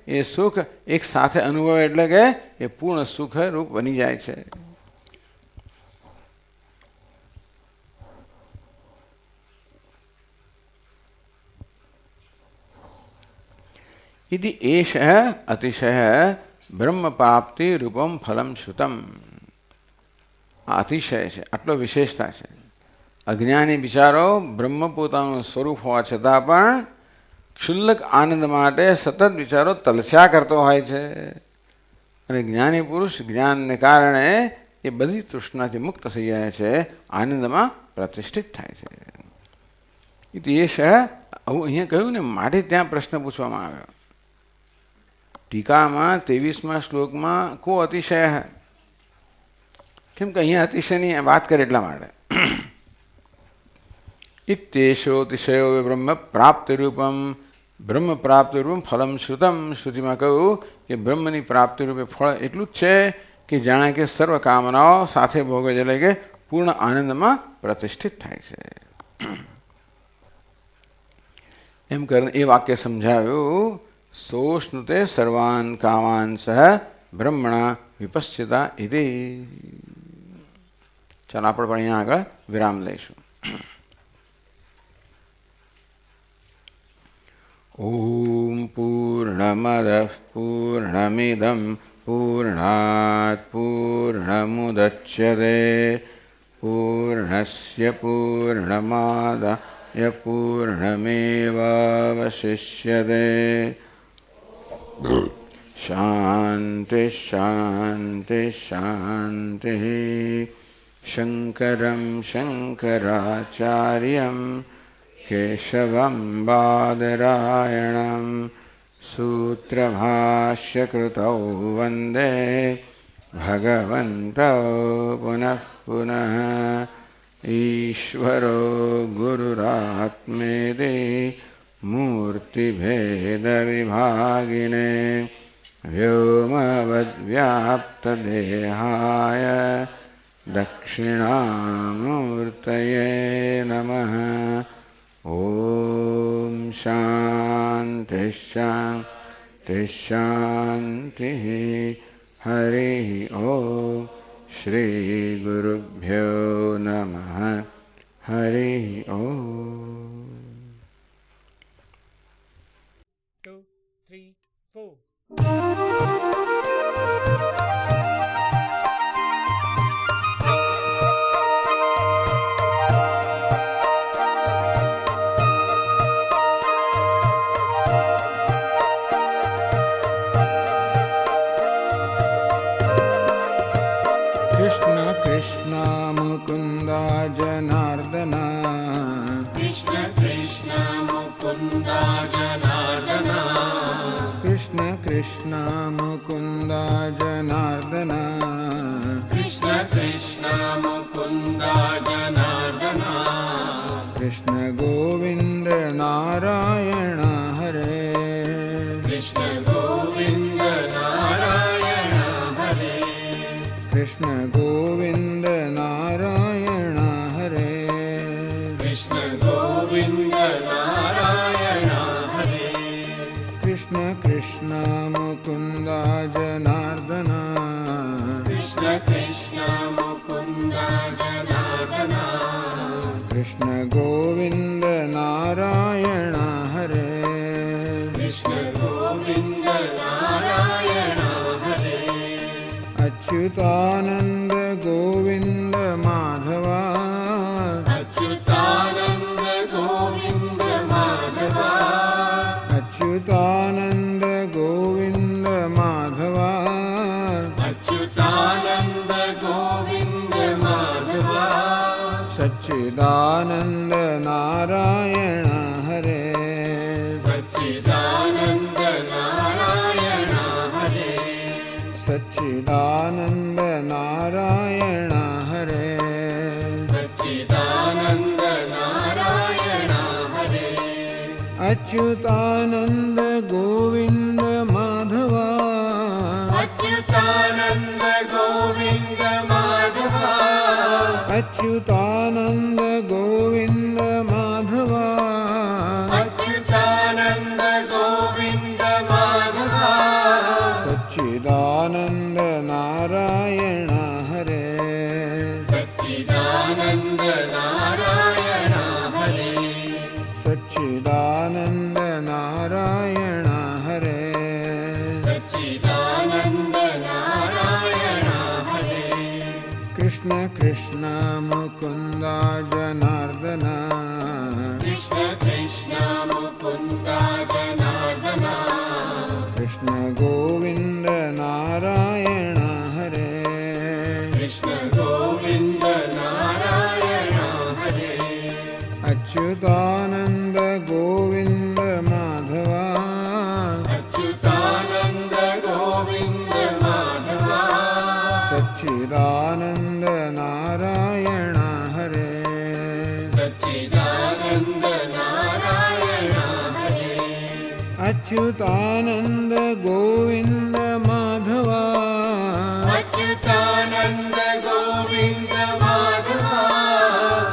એ સુખ એક સાથે અનુભવે એટલે કે એ પૂર્ણ સુખ રૂપ બની જાય છે. इति एष अतिशय ब्रह्म प्राप्ति रूपम फलम श्रुतम. આ અતિશય છે, આટલો વિશેષતા છે. અજ્ઞાની બિચારો બ્રહ્મ પોતાનું સ્વરૂપ હોવા છતાં પણ ક્ષુલ્લક આનંદ માટે સતત બિચારો તલસ્યા કરતો હોય છે. અને જ્ઞાની પુરુષ જ્ઞાનને કારણે એ બધી તૃષ્ણાથી મુક્ત થઈ જાય છે, આનંદમાં પ્રતિષ્ઠિત થાય છે. ઇતિશ આવું અહીંયા કહ્યું ને, માટે ત્યાં પ્રશ્ન પૂછવામાં આવ્યો. ટીકામાં 23મા શ્લોકમાં કો અતિશય, કેમ કે અહીંયા અતિશયની વાત કરે એટલા માટે. ઇત્યેષો અતિશયો બ્રહ્મ પ્રાપ્તિ રૂપમ, બ્રહ્મ પ્રાપ્તિ રૂપમ ફલમ શ્રુતમ. શ્રુતિમાં કહ્યું કે બ્રહ્મની પ્રાપ્તિ રૂપે ફળ એટલું જ છે કે જાણે કે સર્વ કામનાઓ સાથે ભોગવે છે, એટલે કે પૂર્ણ આનંદમાં પ્રતિષ્ઠિત થાય છે. એમ કરીને એ વાક્ય સમજાવ્યું. સોષ્ણુતે સર્વાન કામાન સહ બ્રહ્મણા વિપશ્યતા ઇતિ. ચાલો આપણે પણ અહીંયા આગળ વિરામ લઈશું. ઓમ પૂર્ણમદ પૂર્ણમિદમ પૂર્ણાત પૂર્ણમુદચ્યતે પૂર્ણસ્ય પૂર્ણમાદાય પૂર્ણમેવાવશિષ્યતે. શાંતિ શાંતિ શાંતિ. શંકરં શંકરાચાર્યં કેશવં બાદરાયણં સૂત્રભાષ્યકૃતૌ વંદે ભગવन्तौ પુનઃ પુનઃ. ઈશ્વરો ગુરુરાત્મેતિ મૂર્તિભેદવિભાગિને વ્યોમવદ્વ્યાપ્તદેહાય દક્ષિણામૂર્તયે નમઃ. ઓમ શાંતિ શાંતિ શાંતિ. હરિ ઓમ. શ્રી ગુરુભ્યો નમઃ. હરિ ઓમ. 2, 3, 4. मुकुन्दा जनार्दन कृष्ण कृष्ण मुकुन्दा जनार्दन कृष्ण कृष्ण मुकुन्दा जनार्दन कृष्ण कृष्ण मुकुन्दा जनार्दन कृष्ण गोविन्द नारायण हरे कृष्ण गोविन्द नारायण हरे कृष्ण गोविन्द नारायण हरे कृष्ण गोविन्द नारायण हरे कृष्ण कृष्ण मुकुन्दा जनार्दन कृष्ण कृष्ण मुकुन्दा जनार्दन कृष्ण गोविन्द नारायण हरे कृष्ण गोविन्द नारायण हरे अच्युतानन्द गोविन्द माधवा अच्युतानन्द गोविन्द माधवा अच्युतानन्द गोविन्द माधवा अच्युतानन्द गोविन्द माधवा सच्चिदानन्द नारायण हरे सच्चिदानन्द नारायण हरे सच्चिदानन्द नारायण हरे सच्चिदानन्द नारायण हरे अच्युतानन्द गोविन्द माधवा अच्युतानन्द गोविन्द माधवा अच्युतानन्द गोविन्द माधवा अच्युतानन्द गोविन्द माधवा सच्चिदानन्द नारायण हरे सच्चिदानन्द नारायण हरे सच्चिदानन्द नारायण हरे सच्चिदानन्द नारायण हरे कृष्ण कृष्ण मुकुन्दा जनार्दन कृष्ण कृष्ण मुकुन्दा जनार्दन कृष्ण गोविन्द नारायण हरे कृष्ण गोविन्द नारायण हरे अच्युतानन्द गोविन्द माधवा अच्युतानन्द गोविन्द माधवा सच्चिदानन्द नारायण हरे सच्चिदानन्द नारायण हरे अच्युतानन्द गोविन्द माधवा अच्युतानन्द गोविन्द माधवा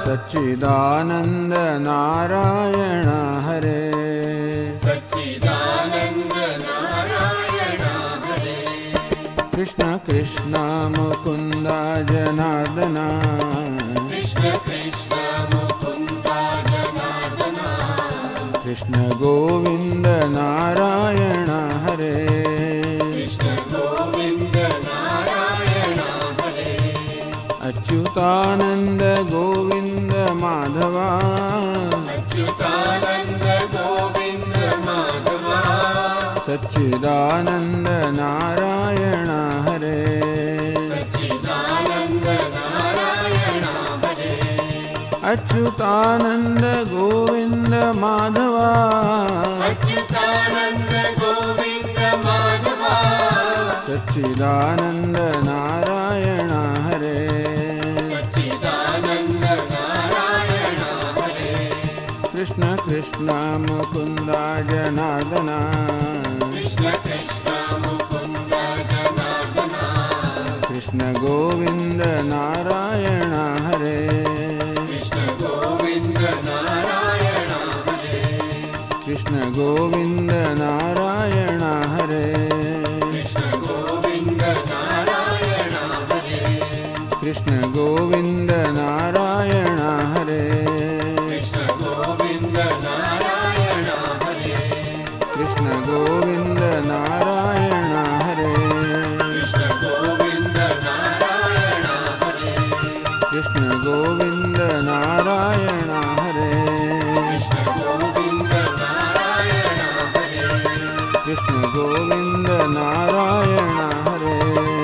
सच्चिदानन्द नारायण हरे सच्चिदानन्द नारायण हरे कृष्ण कृष्ण मुकुन्दा जनार्दन कृष्ण कृष्ण मुकुन्दा जनार्दन कृष्ण गोविन्द नारायण हरे कृष्ण गोविन्द नारायण हरे अच्युतानन्द गोविन्द माधवा अच्युतानन्द गोविन्द माधवा सच्चिदानन्द नारायण हरे सच्चिदानन्द नारायण हरे अच्युतानन्द गोविन्द माधवा अच्युतानन्द गोविन्द माधवा सच्चिदानन्द नारायण हरे सच्चिदानन्द नारायण हरे कृष्ण कृष्ण मुकुन्दा जनार्दन कृष्ण कृष्ण मुकुन्द जनार्दन कृष्ण गोविन्द नारायण हरे कृष्ण गोविन्द नारायण हरे कृष्ण गोविन्द नारायण हरे कृष्ण गोविन्द नारायण हरे कृष्ण गोविन्द नारायण हरे कृष्ण गोविन्द नारायण हरे कृष्ण गोविन्द नारायण हरे कृष्ण गोविन्द नारायण हरे कृष्ण गोविन्द नारायण हरे कृष्ण गोविन्द नारायण हरे कृष्ण गोविन्द नारायण हरे